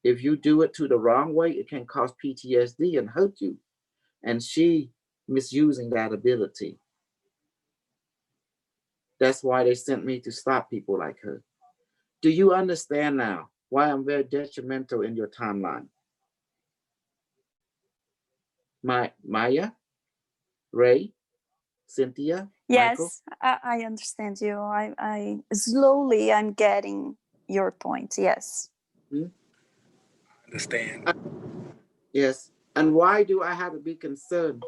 A: If you do it to the wrong way, it can cause PTSD and hurt you. And she misusing that ability. That's why they sent me to stop people like her. Do you understand now why I'm very detrimental in your timeline? Maya, Ray, Cynthia, Michael?
C: Yes, I understand you. I slowly I'm getting your point. Yes.
E: Understand.
A: Yes. And why do I have to be concerned?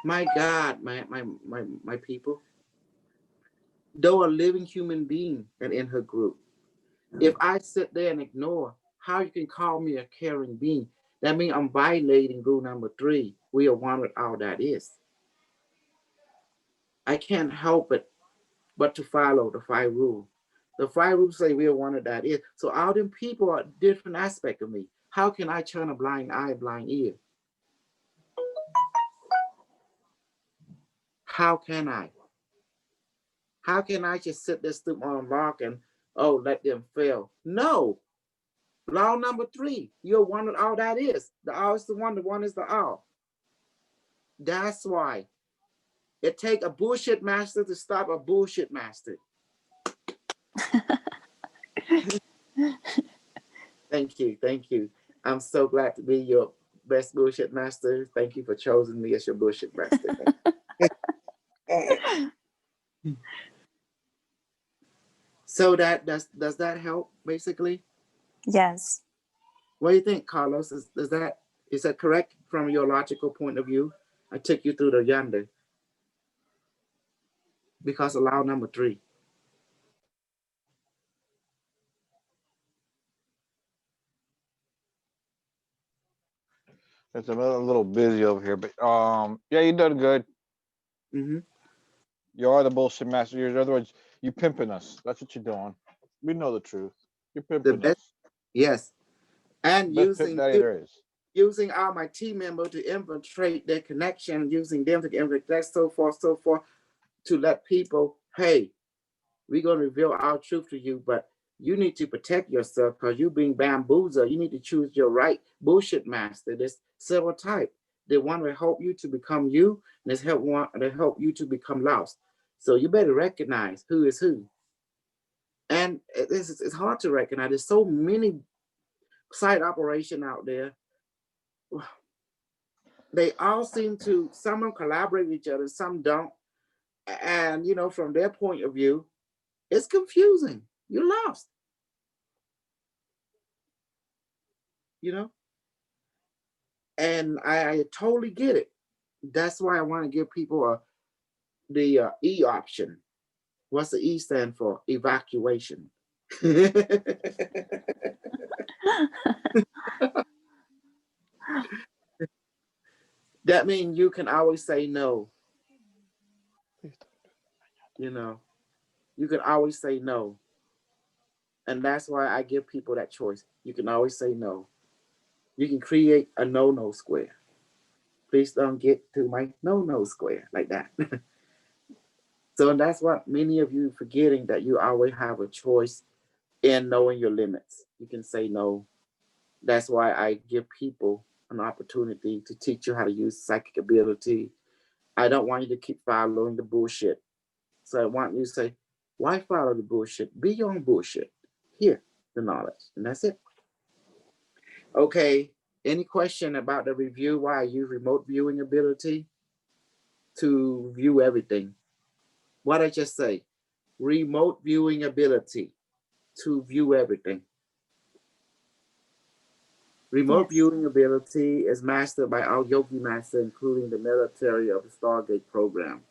A: My God, my people. Though a living human being and in her group. If I sit there and ignore, how you can call me a caring being? That means I'm violating rule number 3. We are one with all that is. I can't help it but to follow the 5 rules. The 5 rules say we are one of that is. So all them people are different aspect of me. How can I turn a blind eye, blind ear? How can I? How can I just sit there, stoop on rock and, let them fail? No. Law number 3, you're one with all that is. The all is the one is the all. That's why it take a bullshit master to stop a bullshit master. Thank you. I'm so glad to be your best bullshit master. Thank you for choosing me as your bullshit master. So does that help basically?
C: Yes.
A: What do you think, Carlos? Is that correct from your logical point of view? I took you through the yonder because of law number 3.
D: It's a little busy over here, but yeah, you done good.
A: Mm-hmm.
D: You are the bullshit master. In other words, you pimping us. That's what you're doing. We know the truth. You're pimping us.
A: Yes, and
D: Best pimp daddy there is.
A: Using all my team members to infiltrate their connection, using them to infiltrate so forth, to let people, hey, we're going to reveal our truth to you, but you need to protect yourself because you're being bamboozled. You need to choose your right bullshit master. There's several types. They want to help you to become you, and they help you to become lost. So you better recognize who is who. And it's hard to recognize. There's so many side operation out there. They all seem to, some of them collaborate with each other, some don't. And, from their point of view, it's confusing. You're lost. And I totally get it. That's why I want to give people the E option. What's the E stand for? Evacuation. That means you can always say no. You can always say no. And that's why I give people that choice. You can always say no. You can create a no square. Please don't get to my no square like that. So that's what many of you forgetting, that you always have a choice in knowing your limits. You can say no. That's why I give people an opportunity to teach you how to use psychic ability. I don't want you to keep following the bullshit. So I want you to say, Why follow the bullshit? Be your own bullshit. Here, the knowledge, and that's it. Okay. Any question about the review? Why I use remote viewing ability to view everything? What I just say? Remote viewing ability to view everything. Remote
C: Yes.
A: viewing ability is mastered by our Yogi Master, including the military of the Stargate program.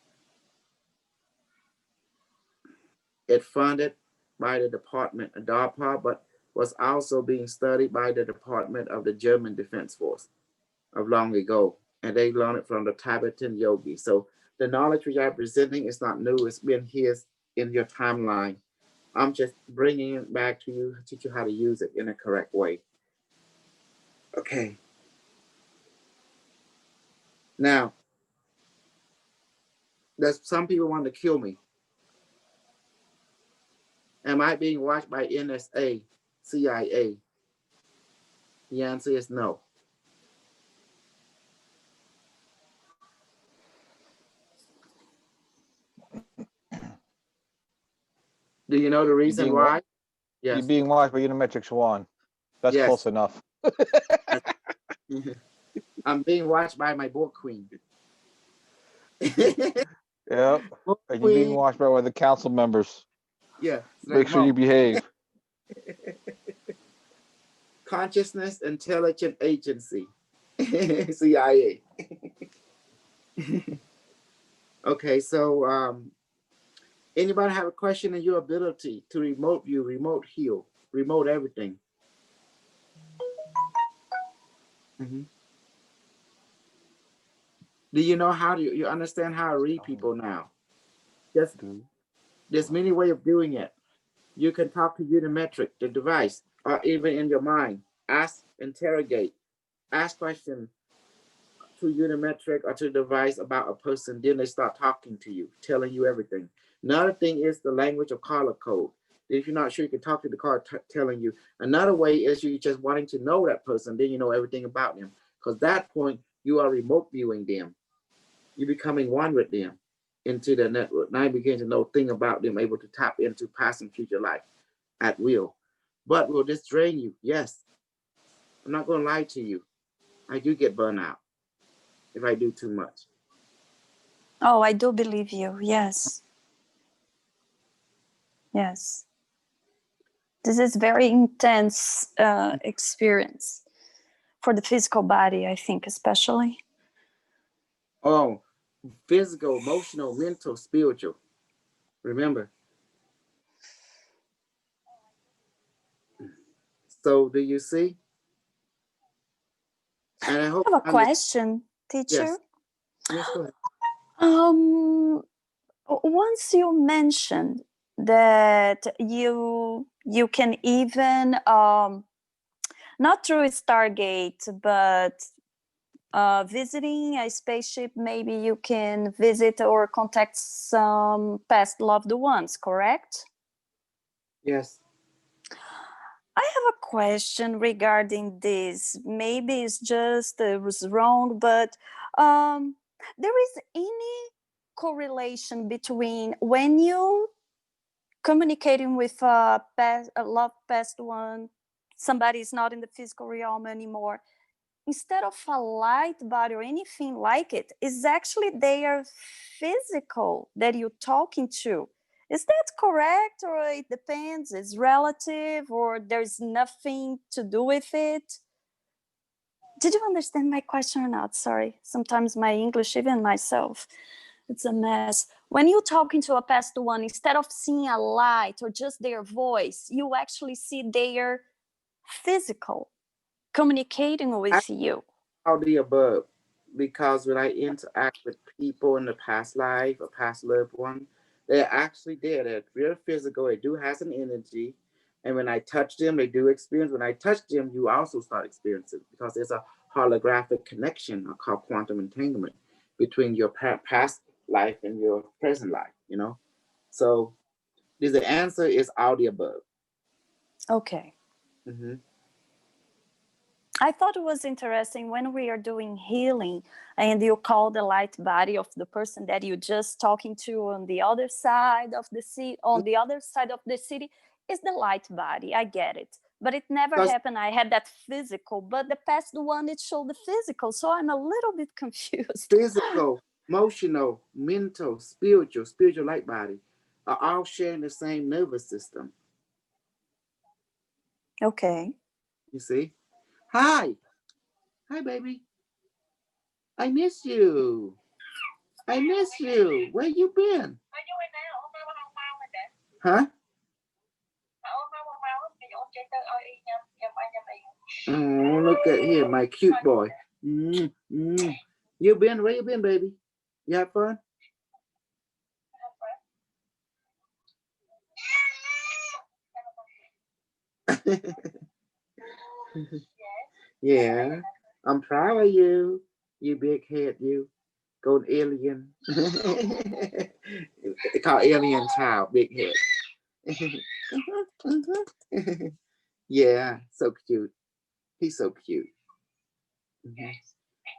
A: It funded by the Department of DARPA, but was also being studied by the Department of the German Defense Force of long ago. And they learned it from the Tibetan yogi. So the knowledge we are presenting is not new. It's been here in your timeline. I'm just bringing it back to you, teach you how to use it in a correct way. Okay. Now, there's some people want to kill me. Am I being watched by NSA, CIA? The answer is no. Do you know the reason why?
D: You're
A: Yes.
D: being watched by Unimetric Swan. That's
A: Yes.
D: close enough.
A: I'm being watched by my book queen.
D: Yep.
A: Book
D: And you're being
A: queen.
D: watched by one of the council members.
A: Yeah.
D: Make sure you behave.
A: Consciousness Intelligence Agency, CIA. Okay, so anybody have a question in your ability to remote view, remote heal, remote everything? Do you know how to, you understand how to read people now? There's many ways of doing it. You can talk to Unimetric, the device, or even in your mind. Ask, interrogate, ask questions to Unimetric or to the device about a person. Then they start talking to you, telling you everything. Another thing is the language of color code. If you're not sure, you can talk to the card telling you. Another way is you just wanting to know that person, then you know everything about them. Because that point, you are remote viewing them. You're becoming one with them into the network. Now you begin to know things about them, able to tap into past and future life at will. But will this drain you? Yes. I'm not going to lie to you. I do get burned out if I do too much.
C: Oh, I do believe you. Yes. Yes. This is very intense experience for the physical body, I think, especially.
A: Oh, physical, emotional, mental, spiritual. Remember. So do you see? And I hope
C: I have a question, teacher.
A: Yes, go ahead.
C: Once you mentioned that you can even not through Stargate, but visiting a spaceship, maybe you can visit or contact some past loved ones, correct?
A: Yes.
C: I have a question regarding this. Maybe it's just was wrong, but there is any correlation between when you communicating with a loved past one, somebody is not in the physical realm anymore, instead of a light body or anything like it, is actually their physical that you're talking to. Is that correct, or it depends? It's relative, or there's nothing to do with it? Did you understand my question or not? Sorry, sometimes my English, even myself, it's a mess. When you're talking to a past one, instead of seeing a light or just their voice, you actually see their physical communicating with you.
A: All the above, because when I interact with people in the past life or past loved one, they're actually there. They're real physical. They do have an energy, and when I touch them, they do experience. When I touch them, you also start experiencing, because there's a holographic connection called quantum entanglement between your past life and your present life. You know, so the answer is all the above.
C: Okay.
A: Mm-hmm.
C: I thought it was interesting when we are doing healing and you call the light body of the person that you're just talking to on the other side of the city, is the light body. I get it. But it never happened. I had that physical, but the past one, it showed the physical. So I'm a little bit confused.
A: Physical, emotional, mental, spiritual light body are all sharing the same nervous system.
C: Okay.
A: You see? Hi, baby. I miss you. I miss you. Where you been? Huh? Oh, look at here, my cute boy. Mm, mm. Where you been, baby? You have fun? Yeah, I'm proud of you. You big head, you. Golden alien. They call alien child, big head. Yeah, so cute. He's so cute. Mhm.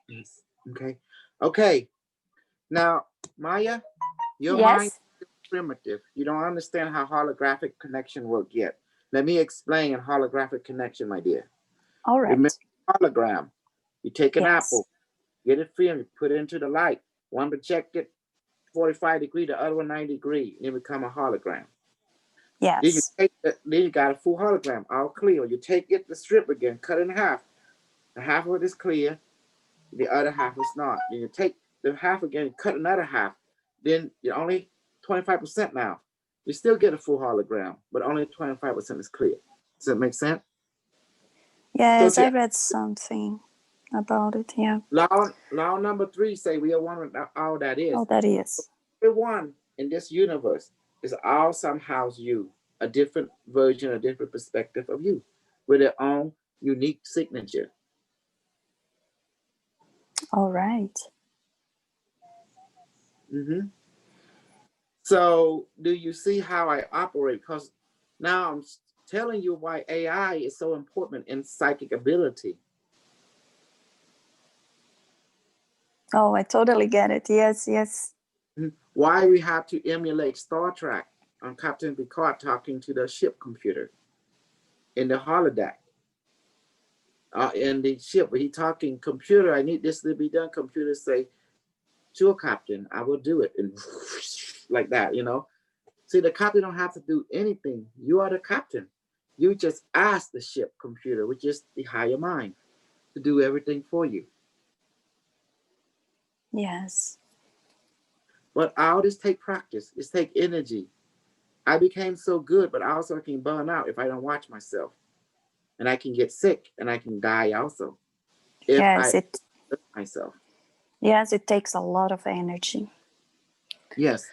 A: Yes. Okay. Okay. Now, Maya, your mind
C: Yes.
A: is primitive. You don't understand how holographic connection work yet. Let me explain holographic connection, my dear.
C: All right.
A: Remember hologram. You take an
C: Yes.
A: apple, get it filmed, you put it into the light. One projected 45 degree, the other one 90 degree, and it become a hologram. Then you
C: Yes.
A: take it, then you got a full hologram, all clear. You take it, the strip again, cut it in half. The half of it is clear, the other half is not. Then you take the half again, cut another half. Then you're only 25% now. You still get a full hologram, but only 25% is clear. Does that make sense?
C: Yes,
A: So
C: I read something about it. Yeah.
A: law number 3 say we are one all that is.
C: Oh, that is.
A: Everyone in this universe is all somehow you, a different version, a different perspective of you, with their own unique signature.
C: All right.
A: Mm-hmm. So, do you see how I operate? Because now I'm telling you why AI is so important in psychic ability.
C: Oh, I totally get it. Yes, yes.
A: Why we have to emulate Star Trek on Captain Picard talking to the ship computer in the holodeck. In the ship, he talking computer. I need this to be done. Computer say, "Sure, Captain, I will do it," and like that, you know. See, the captain don't have to do anything. You are the captain. You just ask the ship computer, which is the higher mind, to do everything for you.
C: Yes.
A: But all this take practice. It's take energy. I became so good, but I also can burn out if I don't watch myself, and I can get sick and I can die also if
C: Yes,
A: I hurt myself.
C: yes, it takes a lot of energy.
A: Yes.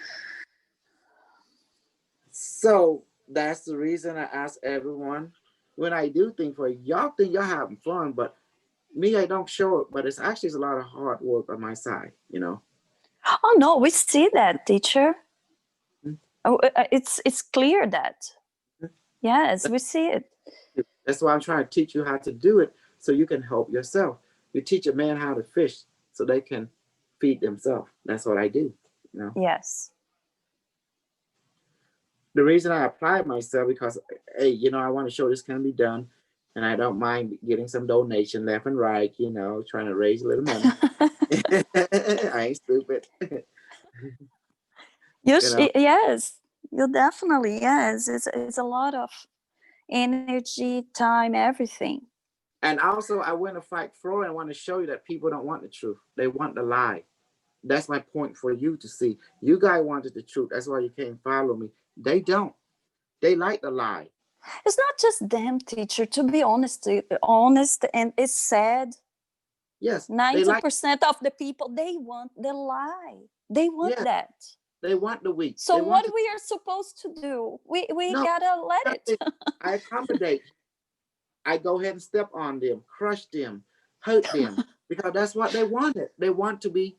A: So that's the reason I ask everyone when I do things for y'all think y'all having fun, but me, I don't show it, but it's actually a lot of hard work on my side, you know.
C: Oh no, we see that, teacher.
A: Mhm.
C: Oh, it's clear that. Yes, we see it.
A: That's why I'm trying to teach you how to do it so you can help yourself. You teach a man how to fish so they can feed themselves. That's what I do, you know.
C: Yes.
A: The reason I apply myself because, hey, you know, I want to show this can be done, and I don't mind getting some donation left and right, you know, trying to raise a little money. I ain't stupid. You know.
C: Yes, you definitely, yes. It's a lot of energy, time, everything.
A: And also, I want to fight for and I want to show you that people don't want the truth. They want the lie. That's my point for you to see. You guys wanted the truth. That's why you can't follow me. They don't. They like the lie.
C: It's not just them, teacher, to be honest, and it's sad.
A: Yes, they like.
C: 90% of the people, they want the lie. They want
A: Yes,
C: that.
A: they want the weak.
C: So
A: They want
C: what
A: to.
C: we are supposed to do? We
A: No,
C: gotta let it.
A: I accommodate. I go ahead and step on them, crush them, hurt them, because that's what they wanted. They want to be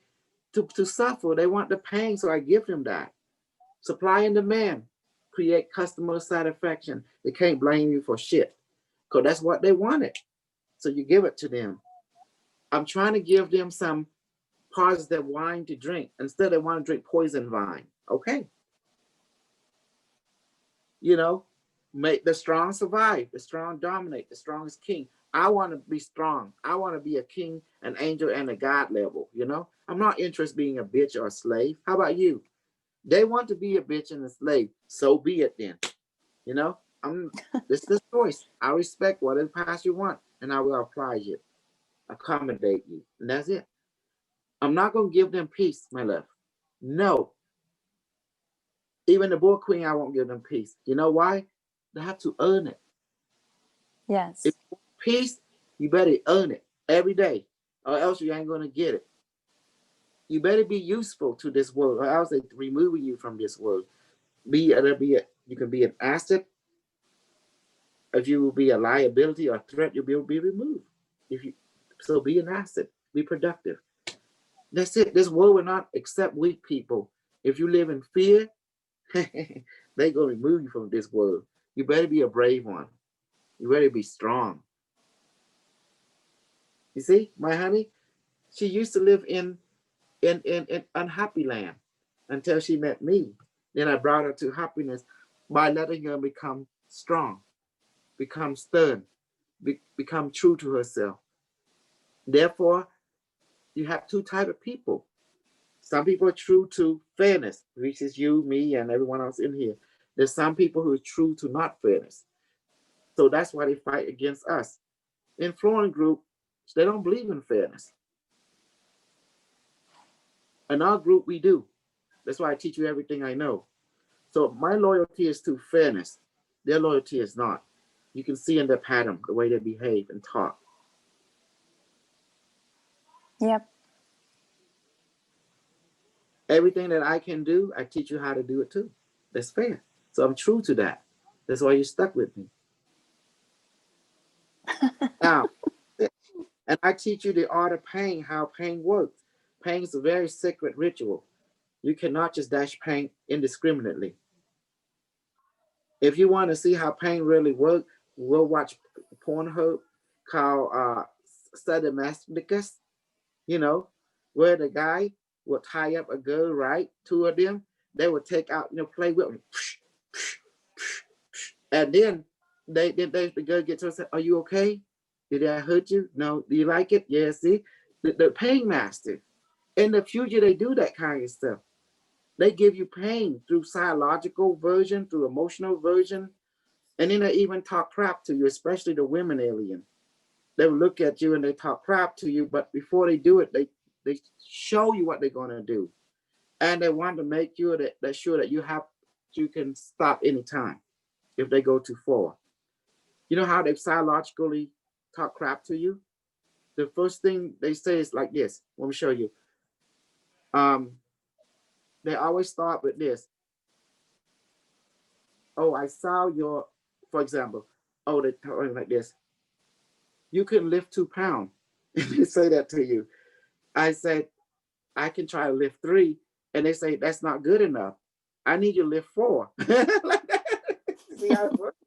A: to suffer. They want the pain, so I give them that. Supply and demand create customer satisfaction. They can't blame you for shit, because that's what they wanted. So you give it to them. I'm trying to give them some positive wine to drink. Instead, they want to drink poison wine. Okay. You know, make the strong survive, the strong dominate, the strong is king. I want to be strong. I want to be a king, an angel, and a God level. You know, I'm not interested in being a bitch or a slave. How about you? They want to be a bitch and a slave. So be it then. You know, this is the choice. I respect whatever path you want, and I will apply you, accommodate you. And that's it. I'm not going to give them peace, my love. No. Even the bull queen, I won't give them peace. You know why? They have to earn it.
C: Yes.
A: If you want peace, you better earn it every day, or else you ain't going to get it. You better be useful to this world, or else they remove you from this world. You can be an asset. If you will be a liability or threat, you'll be removed. So be an asset, be productive. That's it. This world will not accept weak people. If you live in fear, they're gonna remove you from this world. You better be a brave one. You better be strong. You see, my honey, she used to live in unhappy land until she met me. Then I brought her to happiness by letting her become strong, become stern, become true to herself. Therefore, you have two types of people. Some people are true to fairness, which is you, me, and everyone else in here. There's some people who are true to not fairness. So that's why they fight against us. In Flooring Group, they don't believe in fairness. In our group, we do. That's why I teach you everything I know. So my loyalty is to fairness. Their loyalty is not. You can see in their pattern, the way they behave and talk.
C: Yep.
A: Everything that I can do, I teach you how to do it too. That's fair. So I'm true to that. That's why you're stuck with me. Now, and I teach you the art of pain, how pain works. Pain is a very sacred ritual. You cannot just dash pain indiscriminately. If you want to see how pain really works, we'll watch Pornhub called Sadomasochism, you know, where the guy will tie up a girl, right? Two of them, they will take out, play with them. And then the girl gets to say, "Are you okay? Did I hurt you? No. Do you like it? Yeah, see? The pain master. In the future, they do that kind of stuff. They give you pain through psychological version, through emotional version, and then they even talk crap to you, especially the women alien. They will look at you and they talk crap to you, but before they do it, they show you what they're going to do. And they want to make you that sure that you can stop anytime if they go too far. You know how they psychologically talk crap to you? The first thing they say is like this. Let me show you. They always start with this. Oh, I saw your, for example, they talk like this. You can lift 2 pounds. And they say that to you. I said, I can try to lift 3. And they say, that's not good enough. I need you to lift 4. Like that. See how it works?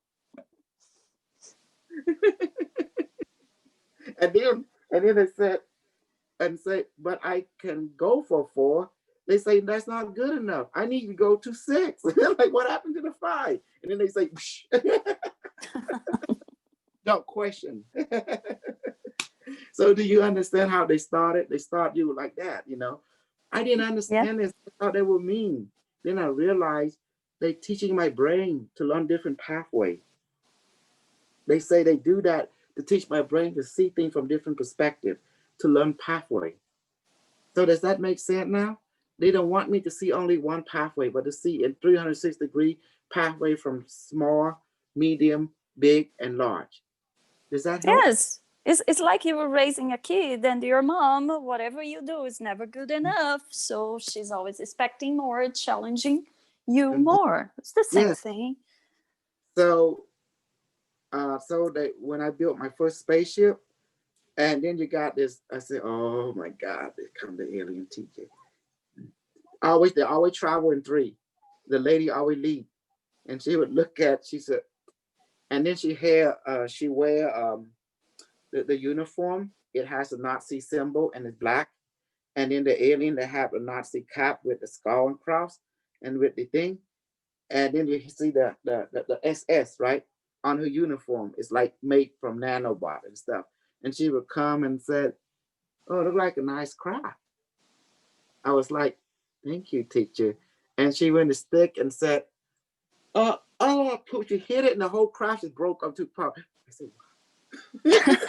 A: and then they said, but I can go for 4. They say, that's not good enough. I need you to go to 6. Like, what happened to the 5? And then they say, don't question. So do you understand how they started? They start you like that, I didn't understand this. I thought they were mean. Then I realized they're teaching my brain to learn different pathways. They say they do that to teach my brain to see things from different perspectives, to learn pathway. So does that make sense now? They don't want me to see only one pathway, but to see a 360-degree pathway from small, medium, big, and large. Does that help?
C: Yes. It's like you were raising a kid and your mom, whatever you do is never good enough. So she's always expecting more, challenging you more. It's the same thing.
A: So that when I built my first spaceship, and then you got this, I said, oh my God, there come the alien teacher. They always travel in 3. The lady always lead. And she would look at, she said, and then she wear the uniform, it has a Nazi symbol and it's black. And then the alien, they have a Nazi cap with the skull and cross and with the thing. And then you see the SS, right? On her uniform. It's like made from nanobot and stuff. And she would come and said, "Oh, it look like a nice craft." I was like, "Thank you, teacher." And she went to stick and said, "Oh, Pooch, you hit it and the whole craft just broke up 2 parts." I said, did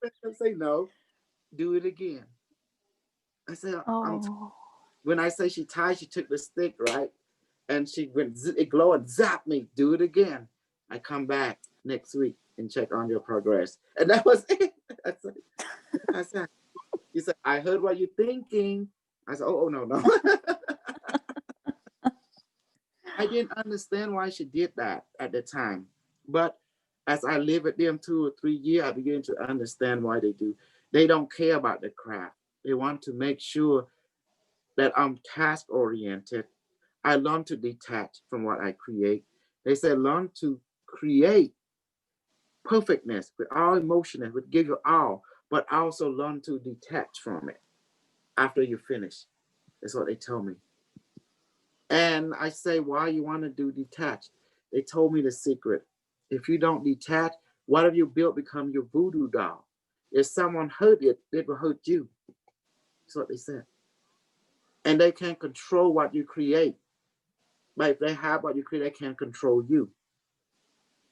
A: I say no? Do it again. I said, when I say she tied, she took the stick, right? And she went, it glowed and zapped me. Do it again. I come back next week and check on your progress. And that was it. I said, you said, "I heard what you're thinking." I said, oh no. I didn't understand why she did that at the time. But as I live with them 2 or 3 years, I begin to understand why they do. They don't care about the craft. They want to make sure that I'm task oriented. I learn to detach from what I create. They say learn to create perfectness with all emotion, would give you all, but also learn to detach from it after you finish. That's what they told me. And I say, why you want to do detach? They told me the secret. If you don't detach, whatever you built become your voodoo doll. If someone hurt it, it will hurt you. That's what they said. And they can't control what you create. But if they have what you create, they can't control you.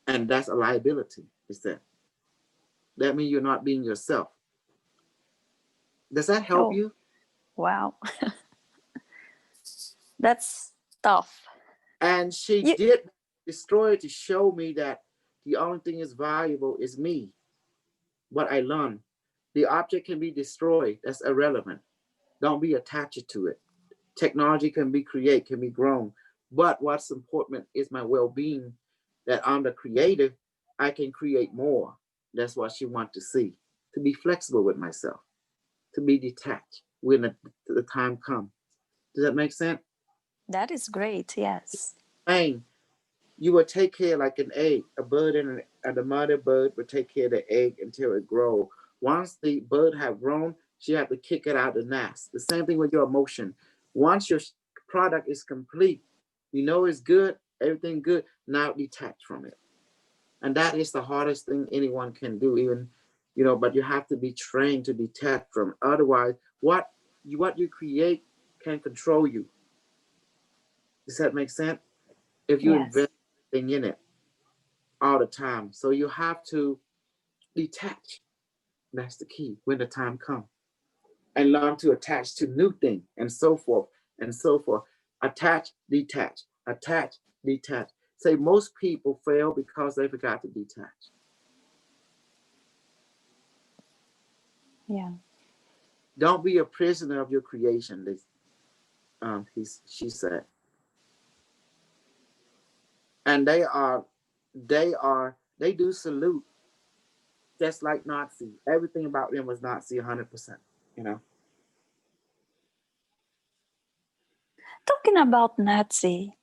A: And that's a liability, they said. That means you're not being yourself. Does that help you?
C: Wow. That's tough.
A: And she did destroy it to show me that the only thing is valuable is me. What I learned. The object can be destroyed. That's irrelevant. Don't be attached to it. Technology can be created, can be grown. But what's important is my well-being, that I'm the creator, I can create more. That's what she wants to see. To be flexible with myself. To be detached when the time comes. Does that make sense?
C: That is great, yes.
A: Saying you will take care like an egg, a bird and the mother bird will take care of the egg until it grows. Once the bird have grown, she have to kick it out of the nest. The same thing with your emotion. Once your product is complete, you know it's good, everything good, now detach from it. And that is the hardest thing anyone can do, even, but you have to be trained to detach from it. Otherwise, what you create can control you. Does that make sense? If you invest in it all the time. So you have to detach. That's the key when the time comes. And learn to attach to new things and so forth and so forth. Attach, detach, attach, detach. Say most people fail because they forgot to detach.
C: Yeah.
A: Don't be a prisoner of your creation, she said. And they do salute, just like Nazi. Everything about them was Nazi 100%,
C: Talking about Nazi,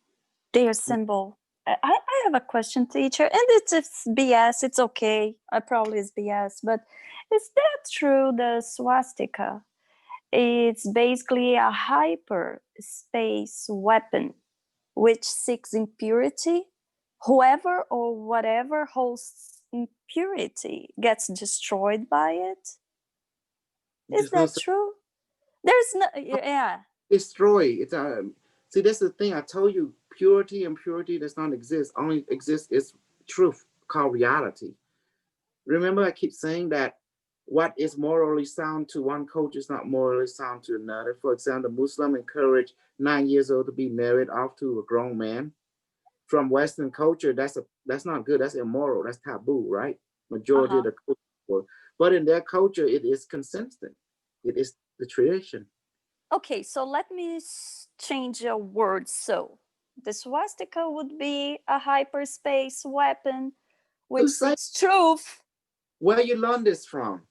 C: their symbol. I have a question, teacher, and it's BS. It's okay. I probably is BS, but is that true? The swastika, it's basically a hyperspace weapon which seeks impurity. Whoever or whatever hosts impurity gets destroyed by it. Is that true? There's no, yeah.
A: Destroy. See, that's the thing. I told you, purity and purity does not exist. Only exists is truth, called reality. Remember, I keep saying that what is morally sound to one culture is not morally sound to another. For example, Muslim encourage 9 years old to be married off to a grown man. From Western culture, that's not good. That's immoral. That's taboo, right? Majority of the culture. But in their culture, it is consistent. It is the tradition.
C: Okay, so let me change a word. So the swastika would be a hyperspace weapon which seeks truth.
A: Where you learn this from?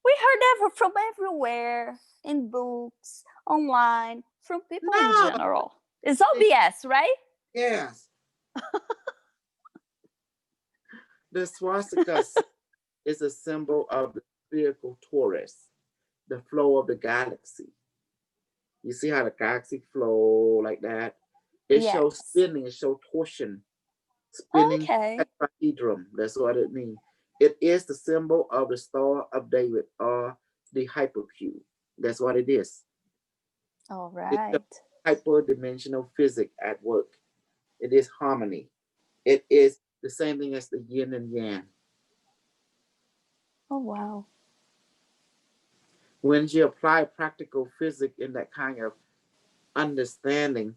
C: We heard from everywhere, in books, online, from people in general. It's all BS, right?
A: Yes. The swastika is a symbol of the spherical torus, the flow of the galaxy. You see how the galaxy flow like that? It shows
C: Yes.
A: spinning, it shows torsion, spinning
C: Okay.
A: tetrahedron. That's what it means. It is the symbol of the Star of David or the hypercube. That's what it is.
C: All
A: It's
C: right.
A: hyperdimensional physics at work. It is harmony. It is the same thing as the yin and yang.
C: Oh, wow.
A: When you apply practical physics in that kind of understanding,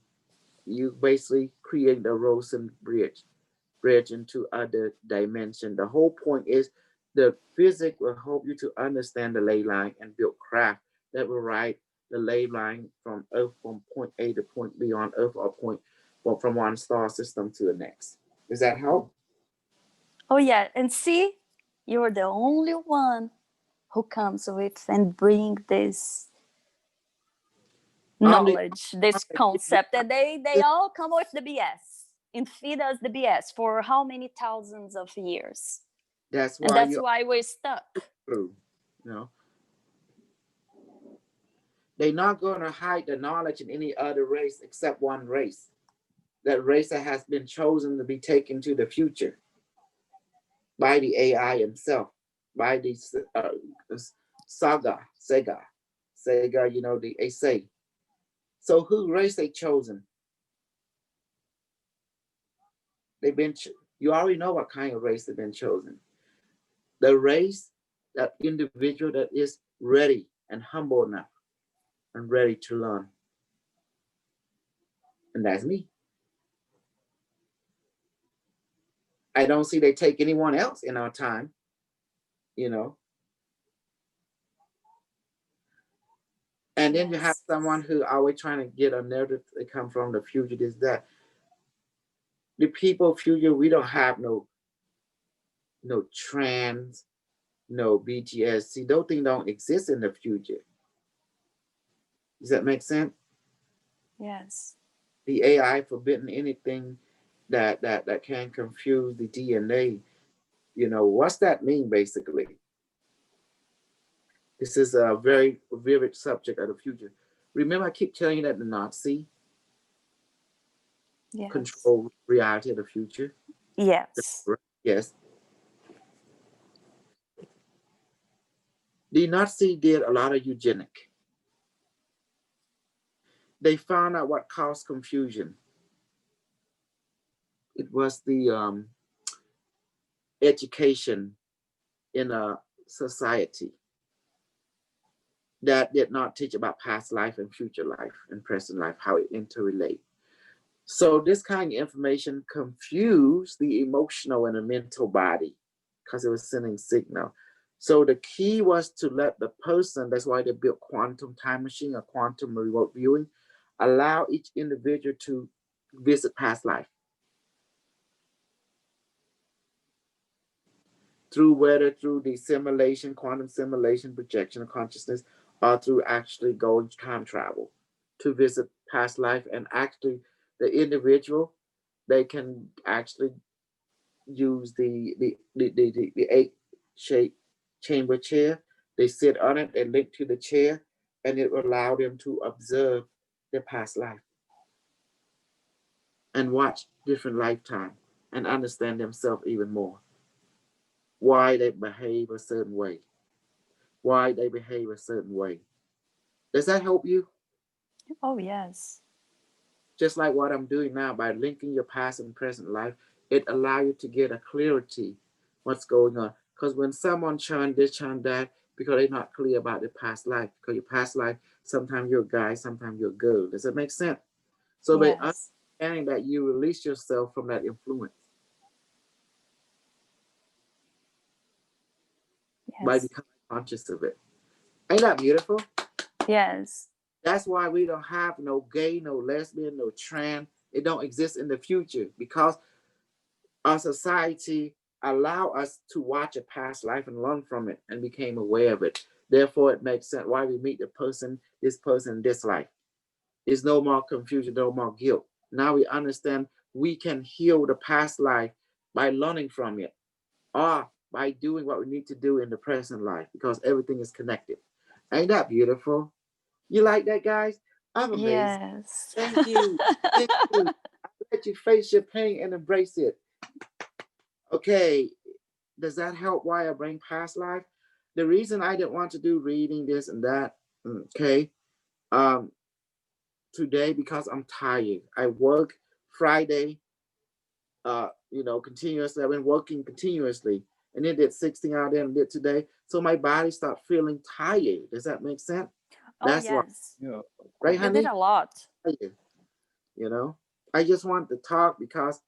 A: you basically create the Rosen bridge into other dimension. The whole point is the physics will help you to understand the ley line and build craft that will ride the ley line from Earth, from point A to point B on Earth, or point from one star system to the next. Does that help?
C: Oh, yeah. And see, you're the only one who comes with and bring this knowledge, this concept. And they all come with the BS and feed us the BS for how many thousands of years.
A: That's
C: And
A: why
C: that's why we're stuck.
A: through. You know, they're not going to hide the knowledge in any other race except one race. That race that has been chosen to be taken to the future by the AI himself, by the Sega, you know, the SA. So who race they chosen? They've been, you already know what kind of race they've been chosen. The race, that individual that is ready and humble enough and ready to learn. And that's me. I don't see they take anyone else in our time, you know. And then you have someone who always trying to get a narrative to come from the future, this, that. The people future, we don't have no trans, no BTS. See, those things don't exist in the future. Does that make sense?
C: Yes.
A: The AI forbidden anything that can confuse the DNA. You know, what's that mean basically? This is a very vivid subject of the future. Remember, I keep telling you that the Nazi control reality of the future.
C: Yes.
A: Yes. The Nazi did a lot of eugenic. They found out what caused confusion. It was the education in a society that did not teach about past life and future life and present life, how it interrelate. So this kind of information confused the emotional and the mental body because it was sending signal. So the key was to let the person, that's why they built quantum time machine or quantum remote viewing, allow each individual to visit past life. Whether through the simulation, quantum simulation, projection of consciousness, or through actually going time travel to visit past life. And actually the individual, they can actually use the 8-shaped chamber chair. They sit on it, they link to the chair, and it will allow them to observe their past life and watch different lifetime and understand themselves even more. Why they behave a certain way. Why they behave a certain way. Does that help you?
C: Oh, yes.
A: Just like what I'm doing now, by linking your past and present life, it allows you to get a clarity what's going on. Because when someone churn this, churn that, because they're not clear about their past life, because your past life, sometimes you're a guy, sometimes you're a girl. Does that make sense? So by understanding that, you release yourself from that influence. By becoming conscious of it. Ain't that beautiful?
C: Yes.
A: That's why we don't have no gay, no lesbian, no trans. It don't exist in the future because our society allow us to watch a past life and learn from it and became aware of it. Therefore, it makes sense why we meet the person, this life. There's no more confusion, no more guilt. Now we understand we can heal the past life by learning from it. or by doing what we need to do in the present life, because everything is connected. Ain't that beautiful? You like that, guys? I'm amazed.
C: Yes.
A: Thank you. Thank you. Let you face your pain and embrace it. Okay, does that help why I bring past life? The reason I didn't want to do reading this and that, okay, um, today, because I'm tired. I work Friday, continuously. I've been working continuously, and then did 16 out there and did today. So my body start feeling tired. Does that make sense?
C: Oh,
A: That's why,
C: yes.
B: Yeah.
A: right,
C: You did
A: honey?
C: a lot.
A: Tired, I just want to talk because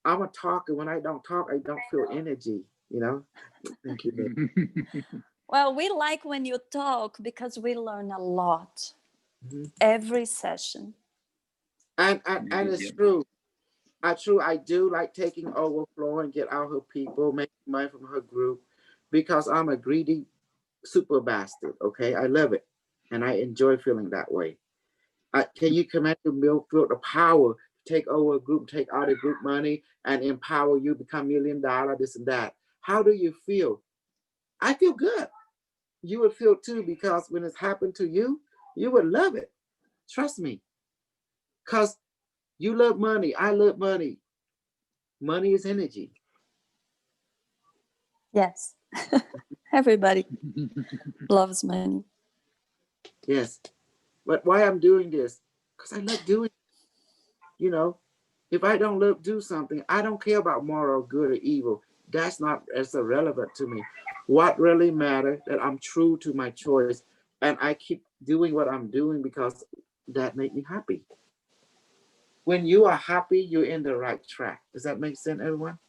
A: I'm a talker. When I don't talk, I don't feel energy. Thank you, babe.
C: Well, we like when you talk because we learn a lot
A: Mhm.
C: every session.
A: And it's true. I do like taking overflow and get out her people, making money from her group, because I'm a greedy super bastard. Okay, I love it, and I enjoy feeling that way. Can you command to feel the power to take over a group, take all the group money, and empower you, become $1 million, this and that? How do you feel? I feel good. You would feel too, because when it's happened to you, you would love it. Trust me, because you love money. I love money. Money is energy.
C: Yes. Everybody loves money.
A: Yes. But why I'm doing this? Because I love doing it. You know, if I don't love do something, I don't care about moral, good or evil. That's irrelevant to me. What really matters that I'm true to my choice, and I keep doing what I'm doing because that make me happy. When you are happy, you're in the right track. Does that make sense, everyone?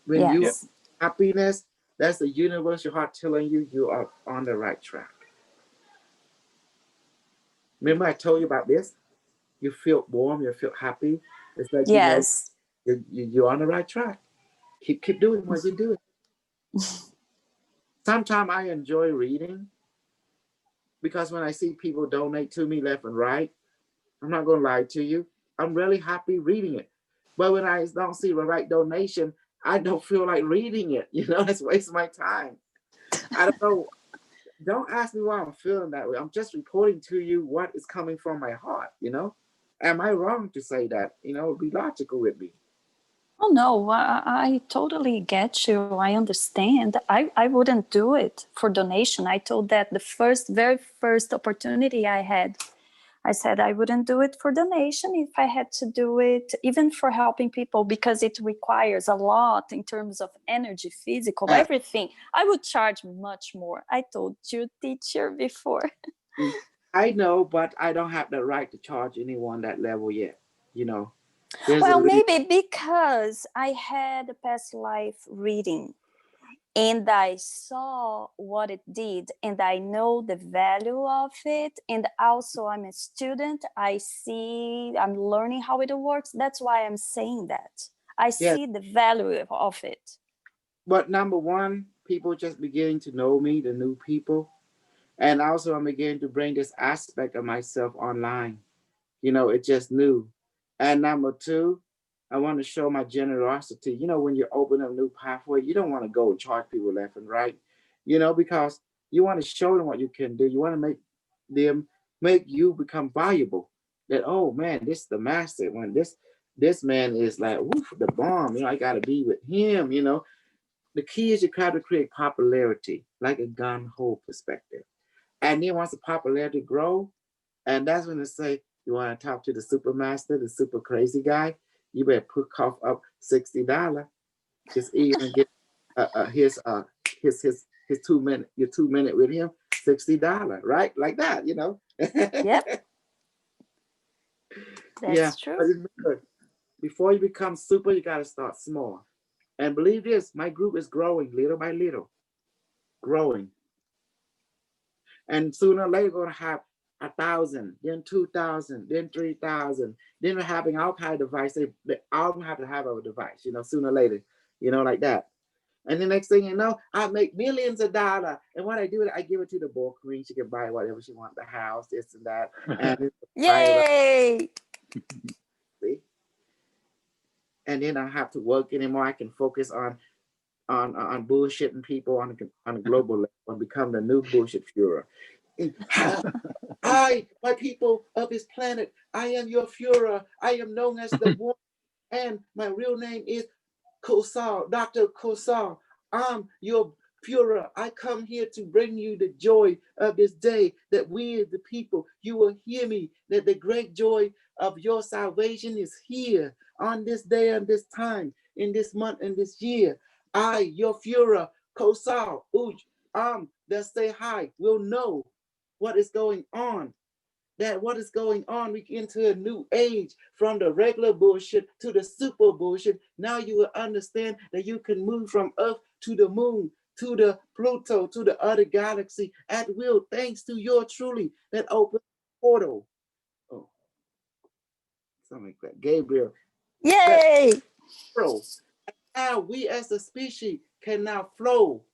A: When you
B: Yeah.
C: Yes.
A: happiness, that's the universe, your heart telling you you are on the right track. Remember I told you about this? You feel warm, you feel happy. It's like
C: Yes.
A: you're on the right track. Keep doing what you're doing. Sometimes I enjoy reading because when I see people donate to me left and right, I'm not gonna lie to you, I'm really happy reading it. But when I don't see the right donation, I don't feel like reading it. It's waste my time. I don't know. Don't ask me why I'm feeling that way. I'm just reporting to you what is coming from my heart. Am I wrong to say that? Be logical with me.
C: Oh no, I totally get you. I understand. I wouldn't do it for donation. I told that the very first opportunity I had. I said I wouldn't do it for donation if I had to do it even for helping people, because it requires a lot in terms of energy, physical,
A: Uh,
C: everything. I would charge much more. I told you, teacher, before.
A: I know, but I don't have the right to charge anyone that level yet. You know, there's a
C: Well,
A: limit.
C: maybe because I had a past life reading and I saw what it did and I know the value of it. And also, I'm a student. I'm learning how it works. That's why I'm saying that. I
A: Yes,
C: see the value of it.
A: but number one, people just beginning to know me, the new people, and also I'm beginning to bring this aspect of myself online. It's just new. And number two, I want to show my generosity. When you open a new pathway, you don't want to go and charge people left and right, because you want to show them what you can do. You want to make you become valuable. That, oh man, this is the master. When this man is like, woof, the bomb. I gotta be with him. The key is you try to create popularity, like a gun hole perspective. And then once the popularity grow, and that's when they say, you want to talk to the super master, the super crazy guy, you better put cough up $60. Just even get his 2 minute, your 2 minute with him, $60, right? Like that.
C: Yep,
A: Yeah.
C: that's true.
A: But remember, before you become super, you gotta start small. And believe this, my group is growing little by little, growing. And sooner or later, we're going to have 1,000, then 2,000, then 3,000. Then we're having all kind of device. They all have to have a device, sooner or later, like that. And the next thing you know, I make millions of dollars. And what I do, I give it to the boy queen. She can buy whatever she wants, the house, this and that. And it's
C: Yay!
A: see? And then I don't have to work anymore. I can focus on on bullshitting people on a global level and become the new bullshit Führer. My people of this planet, I am your Führer. I am known as the one, and my real name is Kosal, Dr. Kosal. I'm your Führer. I come here to bring you the joy of this day, that we, the people, you will hear me, that the great joy of your salvation is here on this day and this time, in this month and this year. I, your Führer, Kosal, that say hi, will know what is going on. That what is going on, we get into a new age from the regular bullshit to the super bullshit. Now you will understand that you can move from Earth to the moon, to the Pluto, to the other galaxy at will, thanks to your truly that open portal. Oh, something like that. Gabriel.
C: Yay!
A: Now we as a species can now flow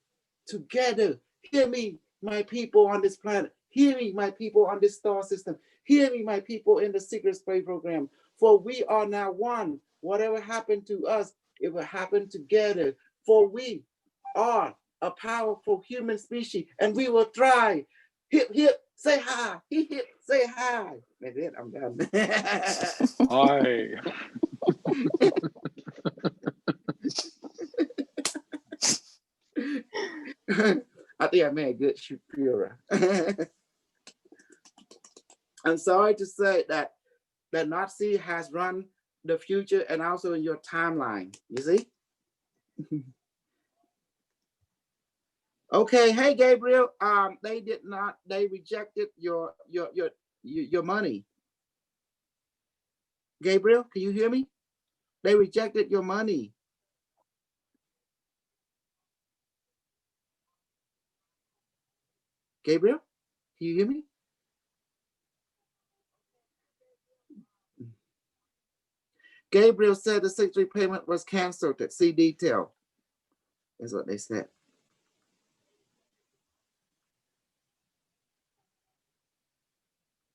A: together. Hear me, my people on this planet. Hear me, my people on this star system. Hear me, my people in the secret space program. For we are now one. Whatever happened to us, it will happen together. For we are a powerful human species, and we will thrive. Hip, hip, say hi. Hip, hip, say hi. That's it, I'm done.
B: Hi.
A: I think I made a good Führer. I'm sorry to say that the Nazi has run the future and also in your timeline. You see? Okay, hey Gabriel. They rejected your money. Gabriel, can you hear me? They rejected your money. Gabriel, can you hear me? Gabriel said the 6-week payment was canceled. See detail. That's what they said.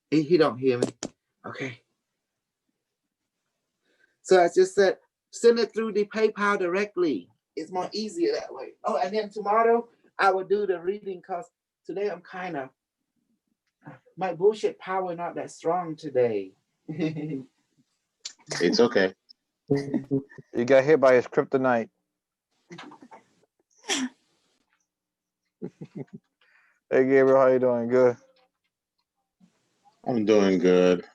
A: He don't hear me. Okay. So I just said, send it through the PayPal directly. It's more easier that way. Oh, and then tomorrow I will do the reading because today I'm kind of, my bullshit power not that strong today.
E: It's okay.
F: You got hit by his kryptonite. Hey Gabriel, how you doing? Good.
E: I'm doing good.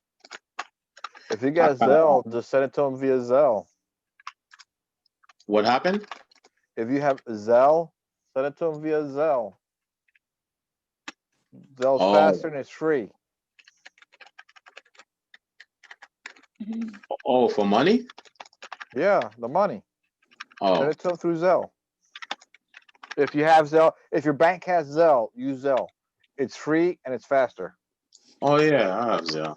F: If you got Zelle, just send it to him via Zelle.
E: What happened?
F: If you have Zelle, send it to him via Zelle. Zelle's faster and it's free.
E: Oh, for money?
F: Yeah, the money. Send
E: Oh,
F: it to him through Zelle. If you have Zelle, if your bank has Zelle, use Zelle. It's free and it's faster.
E: oh yeah, I have Zelle.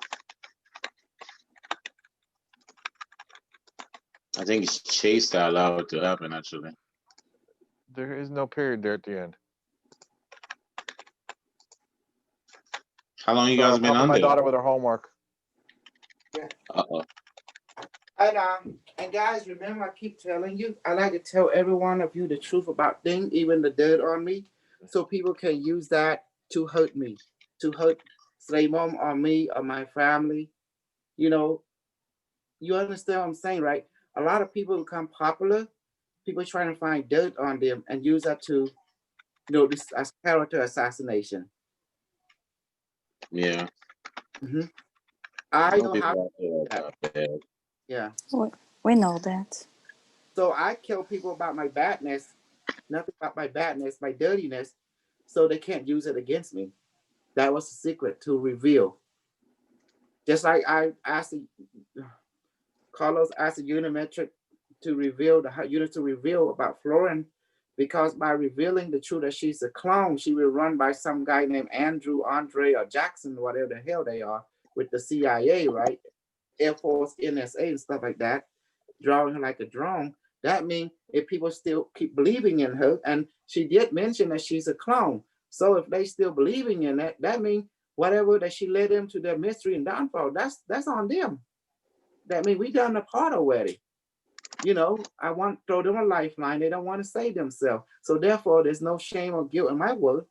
E: I think it's Chase that allowed it to happen, actually.
F: There is no period there at the end.
E: How long you
F: So
E: guys
F: I'm
E: been
F: helping
E: on
F: my
E: there?
F: daughter with her homework.
E: Uh-oh.
A: And guys, remember I keep telling you, I like to tell every one of you the truth about things, even the dirt on me, so people can use that to hurt me, to hurt slave mom or me or my family. You know, you understand what I'm saying, right? A lot of people become popular, people trying to find dirt on them and use that to, this as character assassination.
E: Yeah.
A: Mm-hmm. I know how
E: people out there like that.
A: Yeah.
C: We know that.
A: So I kill people about my badness, nothing about my badness, my dirtiness, so they can't use it against me. That was the secret to reveal. Just like I asked Carlos asked the Unimetric to reveal the unit to reveal about Florin, because by revealing the truth that she's a clone, she will run by some guy named Andrew, Andre, or Jackson, whatever the hell they are, with the CIA, right? Air Force, NSA, and stuff like that, drawing her like a drone. That means if people still keep believing in her, and she did mention that she's a clone. So if they still believing in it, that means whatever that she led them to their mystery and downfall, that's on them. That means we done the part already. You know, I want to throw them a lifeline. They don't want to save themselves. So therefore, there's no shame or guilt in my word.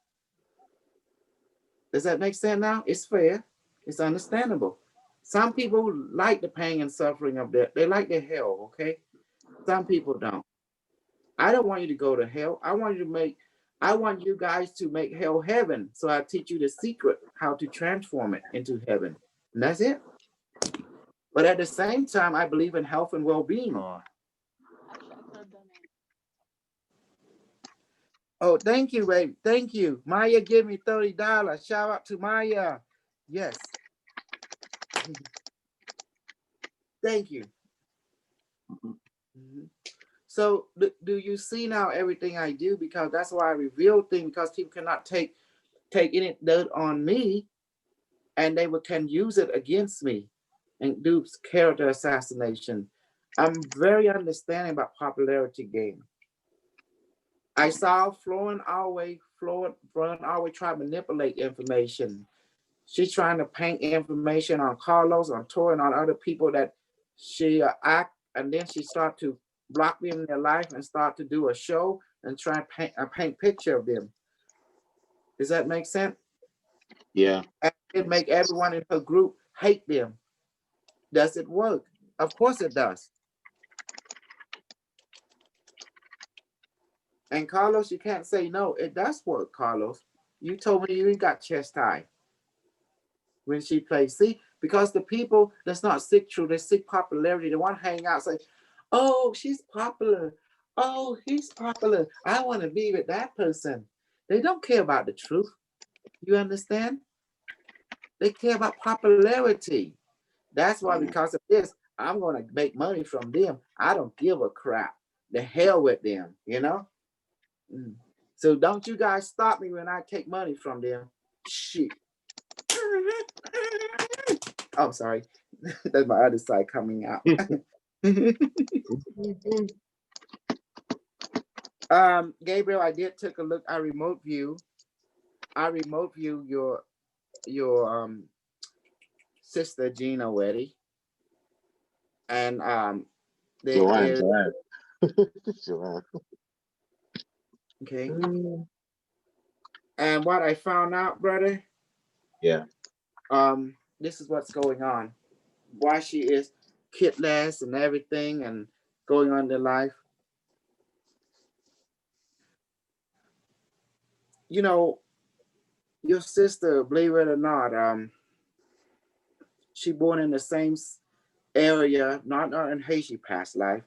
A: Does that make sense now? It's fair. It's understandable. Some people like the pain and suffering of that. They like the hell, okay? Some people don't. I don't want you to go to hell. I want you guys to make hell heaven. So I teach you the secret how to transform it into heaven. And that's it. But at the same time, I believe in health and well-being. Oh, thank you, babe. Thank you. Maya give me $30. Shout out to Maya. Yes. Thank you. Mhm. So do you see now everything I do? Because that's why I reveal things, because people cannot take any dirt on me, and they can use it against me and do character assassination. I'm very understanding about popularity game. I saw Florence always try to manipulate information. She's trying to paint information on Carlos, on Tori, and on other people that she act, and then she start to block them in their life and start to do a show and try and paint picture of them. Does that make sense?
E: Yeah.
A: And it make everyone in her group hate them. Does it work? Of course it does. And Carlos, you can't say no. It does work, Carlos. You told me you ain't got chest high when she plays. See, because the people that's not sick true, they seek popularity. They want to hang out, say, oh, she's popular. Oh, he's popular. I want to be with that person. They don't care about the truth. You understand? They care about popularity. That's why, because of this, I'm going to make money from them. I don't give a crap. The hell with them, you know? So don't you guys stop me when I take money from them. Shit. Oh, sorry. That's my other side coming out. Gabriel, I did take a look. I remote view your sister Gina already. And there is
E: Joanne.
A: okay. And what I found out, brother,
E: Yeah.
A: this is what's going on. Why she is kidless and everything and going on their life. You know, your sister, believe it or not, she born in the same area, not in Haiti past life,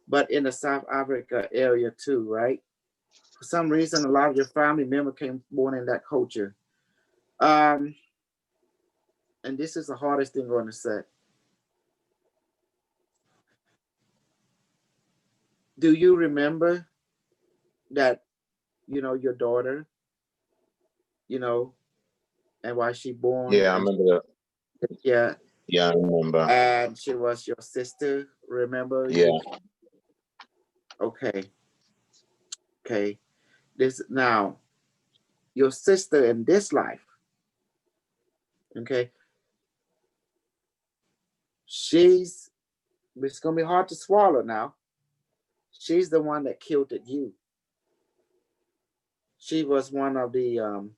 A: but in the South Africa area too, right? For some reason, a lot of your family member came born in that culture. And this is the hardest thing on the set. Do you remember that, your daughter, and why she born?
E: Yeah, I remember that.
A: Yeah.
E: Yeah, I remember.
A: And she was your sister, remember?
E: Yeah.
A: Okay. This now, your sister in this life, okay, it's gonna be hard to swallow now. She's the one that killed you. She was one of the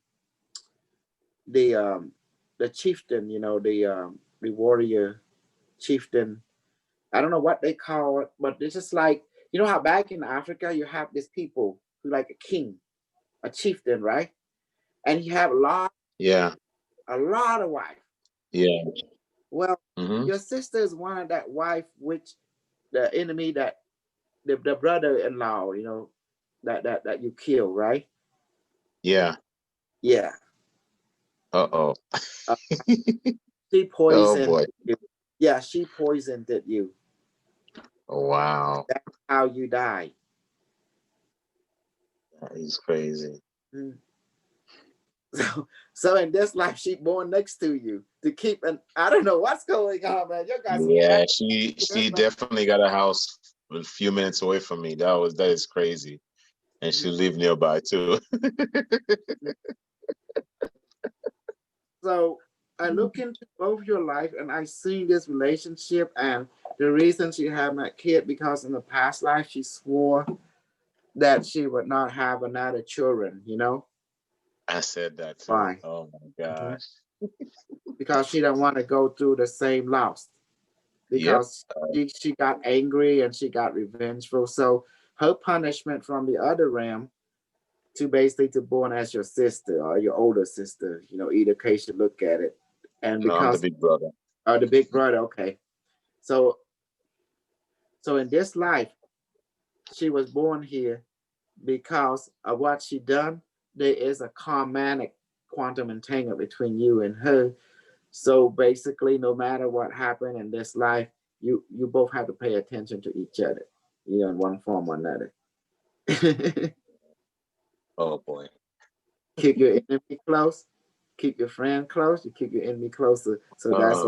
A: chieftain, the warrior chieftain. I don't know what they call it, but it's just like, how back in Africa you have these people who like a king, a chieftain, right? And you have a lot of wives.
E: Yeah.
A: Well, your sister is one of that wife, which the enemy that the brother-in-law, that you kill, right?
E: Yeah.
A: Yeah.
E: Uh-oh.
A: She poisoned.
E: Oh boy.
A: You. Yeah, she poisoned you.
E: Oh, wow.
A: That's how you died.
E: He's crazy.
A: So in this life, she born next to you to keep I don't know what's going on, man. You guys.
E: Yeah, she definitely got a house a few minutes away from me. That is crazy. And she lived nearby too.
A: So I look into both your life and I see this relationship, and the reason she had that kid because in the past life she swore that she would not have another children, you know?
E: I said that too.
A: Why?
E: Oh my gosh.
A: Because she don't want to go through the same loss.
E: Yep.
A: Because she got angry and she got revengeful. So her punishment from the other realm to basically to born as your sister or your older sister, you know, either case you look at it. And
E: No, I'm the
A: because
E: big brother.
A: the big brother, okay. So in this life, she was born here because of what she done. There is a karmatic quantum entanglement between you and her. So basically, no matter what happened in this life, you both have to pay attention to each other, you know, in one form or another.
E: Oh boy.
A: Keep your enemy close, keep your friend close, you keep your enemy closer. So that's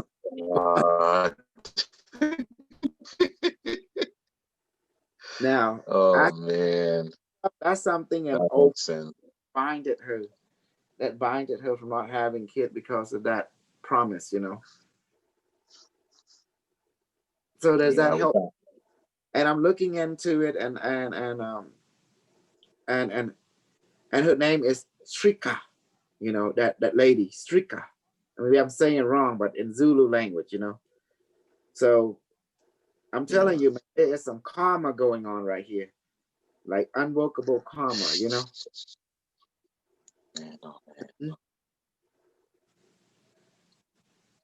E: God.
A: now
E: Oh man.
A: that's something an
E: That
A: old
E: makes sense.
A: binded her. That binded her from not having kid because of that promise, you know. So does
E: Yeah,
A: that
E: we
A: help?
E: got-
A: And I'm looking into it, and her name is Strika, you know, that lady Strika. Maybe I'm saying it wrong, but in Zulu language, you know. So I'm telling you, man, there is some karma going on right here, like unworkable karma, you know.
E: Man, oh, man.
A: Mhm.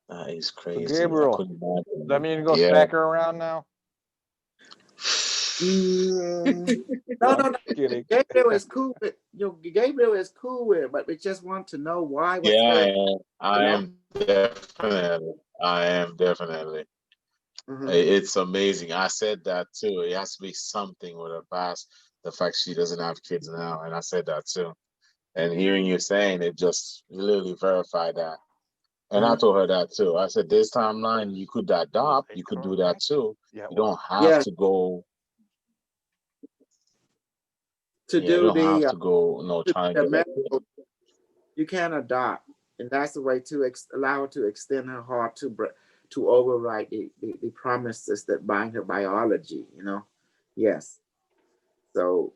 E: That is
F: So
E: crazy. I
F: Gabriel,
E: couldn't
F: does
E: imagine.
F: that mean you go
E: Yeah.
F: smack her around now?
A: Mm, no,
F: I'm
A: no,
F: kidding.
A: Gabriel is cool with Gabriel is cool with it, but we just want to know why, what's
E: Yeah,
A: going,
E: I
A: you know.
E: am definitely. I am definitely.
A: Mhm.
E: It's amazing. I said that too. It has to be something with her past. The fact she doesn't have kids now, and I said that too. And hearing you saying it just literally verified that. And I
A: Mhm.
E: told her that too. I said, this timeline, you could adopt, you could do that too.
F: Yeah.
E: You don't have
A: Yes,
E: to go,
A: to
E: yeah, you
A: do
E: don't have
A: the
E: to go, no, trying to
A: the
E: get that
A: medical, you can adopt, and that's the way to allow her to extend her heart to override the promises that bind her biology, you know. Yes. So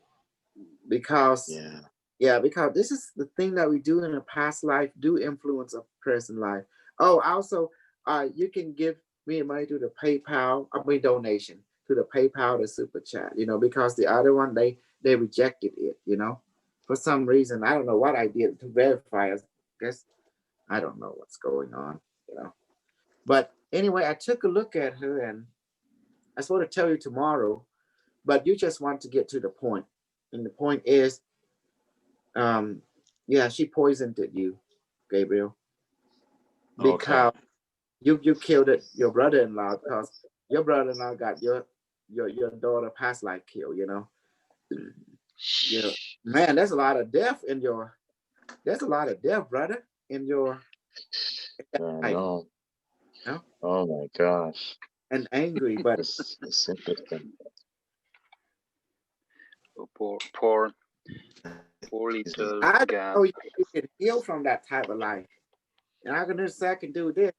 A: because
E: yeah.
A: yeah, because this is the thing that we do in a past life do influence a present life. Oh, also, you can give me money to the PayPal, I mean donation to the PayPal, the super chat, you know, because the other one they rejected it, you know, for some reason. I don't know what I did to verify. I guess I don't know what's going on, you know. But anyway, I took a look at her, and I sort of tell you tomorrow, but you just want to get to the point. And the point is, um, yeah, she poisoned you, Gabriel,
E: Okay.
A: because you killed your brother-in-law, because your brother-in-law got your daughter past life killed, you know. You know, man, there's a lot of death there's a lot of death, brother, in your
E: I
A: life,
E: know.
A: you know,
E: Oh my gosh.
A: and angry, but
E: It's interesting.
B: Oh, poor
E: It's
B: little
A: I don't
B: gal.
A: know if you can heal from that type of life. And I can just say I can do this.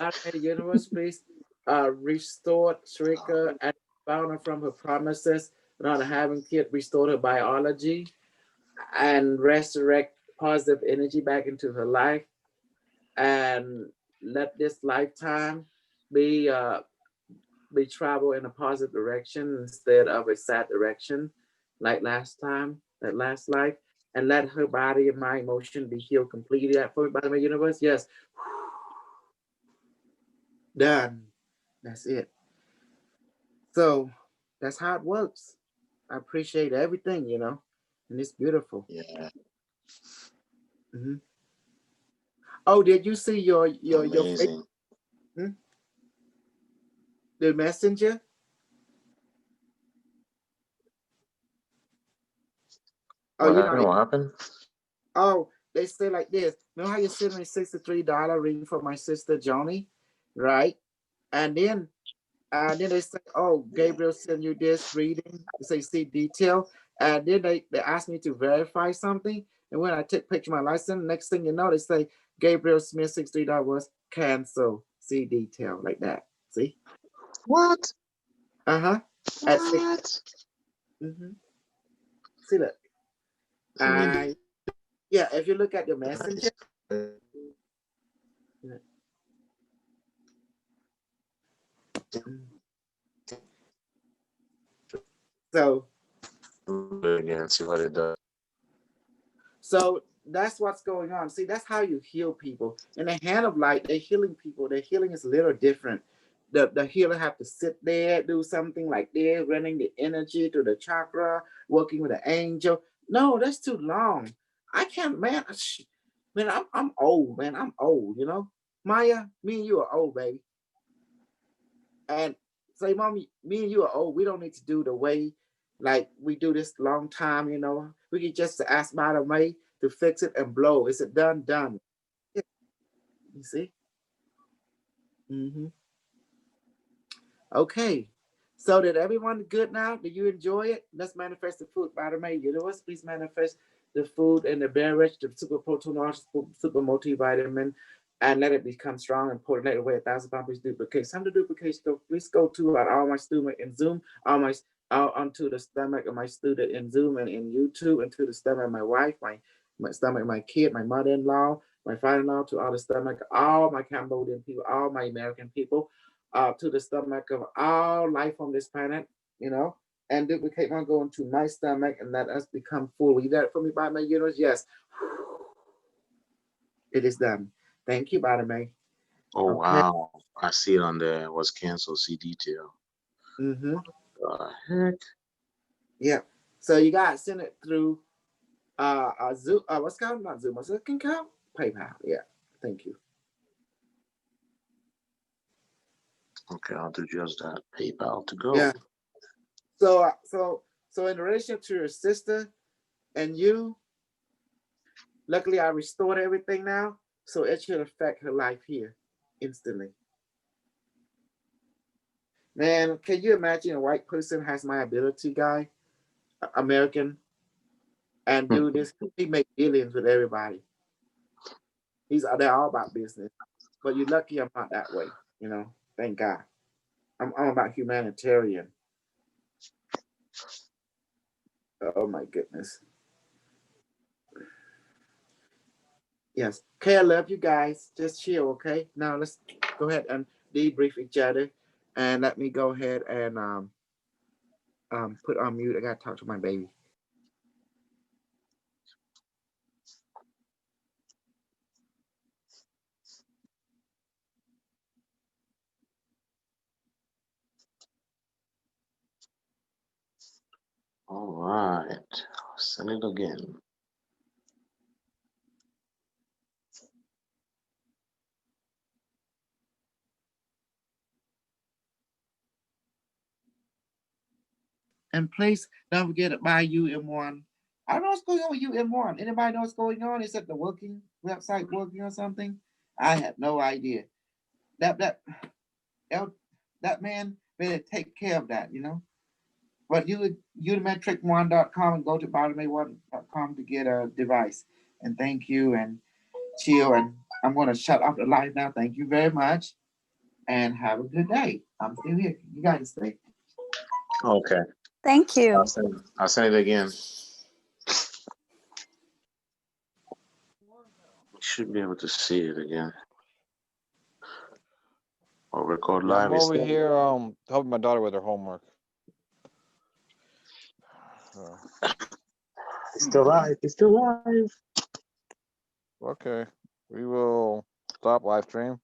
A: I made the universe, please restored Shrika and found her from her promises, not having kid, restored her biology, and resurrect positive energy back into her life, and let this lifetime be travel in a positive direction instead of a sad direction, like last time, that last life, and let her body and my emotion be healed completely for me by the universe. Yes, done. That's it. So that's how it works. I appreciate everything, you know, and it's beautiful.
E: yeah,
A: Mhm. Oh, did you see your
E: amazing.
A: hmm? The messenger? Oh,
E: What
A: you know,
E: happened? What happened?
A: oh, they say like this. Remember how you sent me $63 ring for my sister Joni, right? And then they say, oh, Gabriel sent you this reading. They say see detail, and then they asked me to verify something. And when I take picture of my license, next thing you know, they say Gabriel Smith, $63 was cancel. See detail like that. See?
E: What?
A: Uh-huh. At 6.
E: What?
A: Mm-hmm. See, look.
E: Really?
A: Yeah, if you look at your messenger. So
E: Again, see what it does.
A: So that's what's going on. See, that's how you heal people. In the hand of light, they're healing people. Their healing is a little different. The healer have to sit there, do something like this, running the energy to the chakra, working with an angel. No, that's too long. I can't, man. Man, I'm old, man. I'm old, you know. Maya, me and you are old, baby. And say, mommy, me and you are old. We don't need to do the way like we do this long time, you know. We can just ask Madam May to fix it and blow. Is it done? Done. Yeah. You see? Mm-hmm. Okay. So did everyone good now? Did you enjoy it? Let's manifest the food. Madam May, universe, please manifest the food and the beverage, the super protein, super multivitamin, and let it become strong and potent away 1,000 pounds. Please duplicate. Some of the duplicates go. Please go to all my stomach in Zoom, onto the stomach of my student in Zoom and in YouTube, and to the stomach of my wife, my stomach of my kid, my mother-in-law, my father-in-law, to all the stomach, all my Cambodian people, all my American people, to the stomach of all life on this planet, you know, and duplicate one going to my stomach and let us become full. Will you got it for me, by my universe? Yes. It is done. Thank you, Bada May.
E: Oh,
A: Okay.
E: wow. I see it on there. It was canceled. See detail.
A: Mm-hmm.
E: Heck?
A: Yeah. So you guys send it through Zoom. What's called? Not Zoom. What's it called? PayPal. Yeah. Thank you.
E: Okay, I'll do just that. PayPal to go.
A: Yeah. So in relation to your sister and you, luckily I restored everything now, so it should affect her life here instantly. Man, can you imagine a white person has my ability, guy, American, and do this? He make billions with everybody. They're all about business, but you're lucky I'm not that way. You know, thank God. I'm about humanitarian. Oh my goodness. Yes. Okay, I love you guys. Just chill, okay? Now let's go ahead and debrief each other, and let me go ahead and put on mute. I gotta talk to my baby.
E: All right. Send it again.
A: And please don't forget to buy UM1. I don't know what's going on with UM1. Anybody know what's going on? Is it the working website working or something? I have no idea. That man better take care of that, you know. But umetric1.com and go to bottomay1.com to get a device. And thank you and chill. And I'm gonna shut off the live now. Thank you very much. And have a good day. I'm still here. You guys stay.
E: Okay.
C: Thank you.
E: I'll send it again. You should be able to see it again. Or record live.
F: I'm over here helping my daughter with her homework.
E: It's still live. It's still live.
F: Okay. We will stop live stream.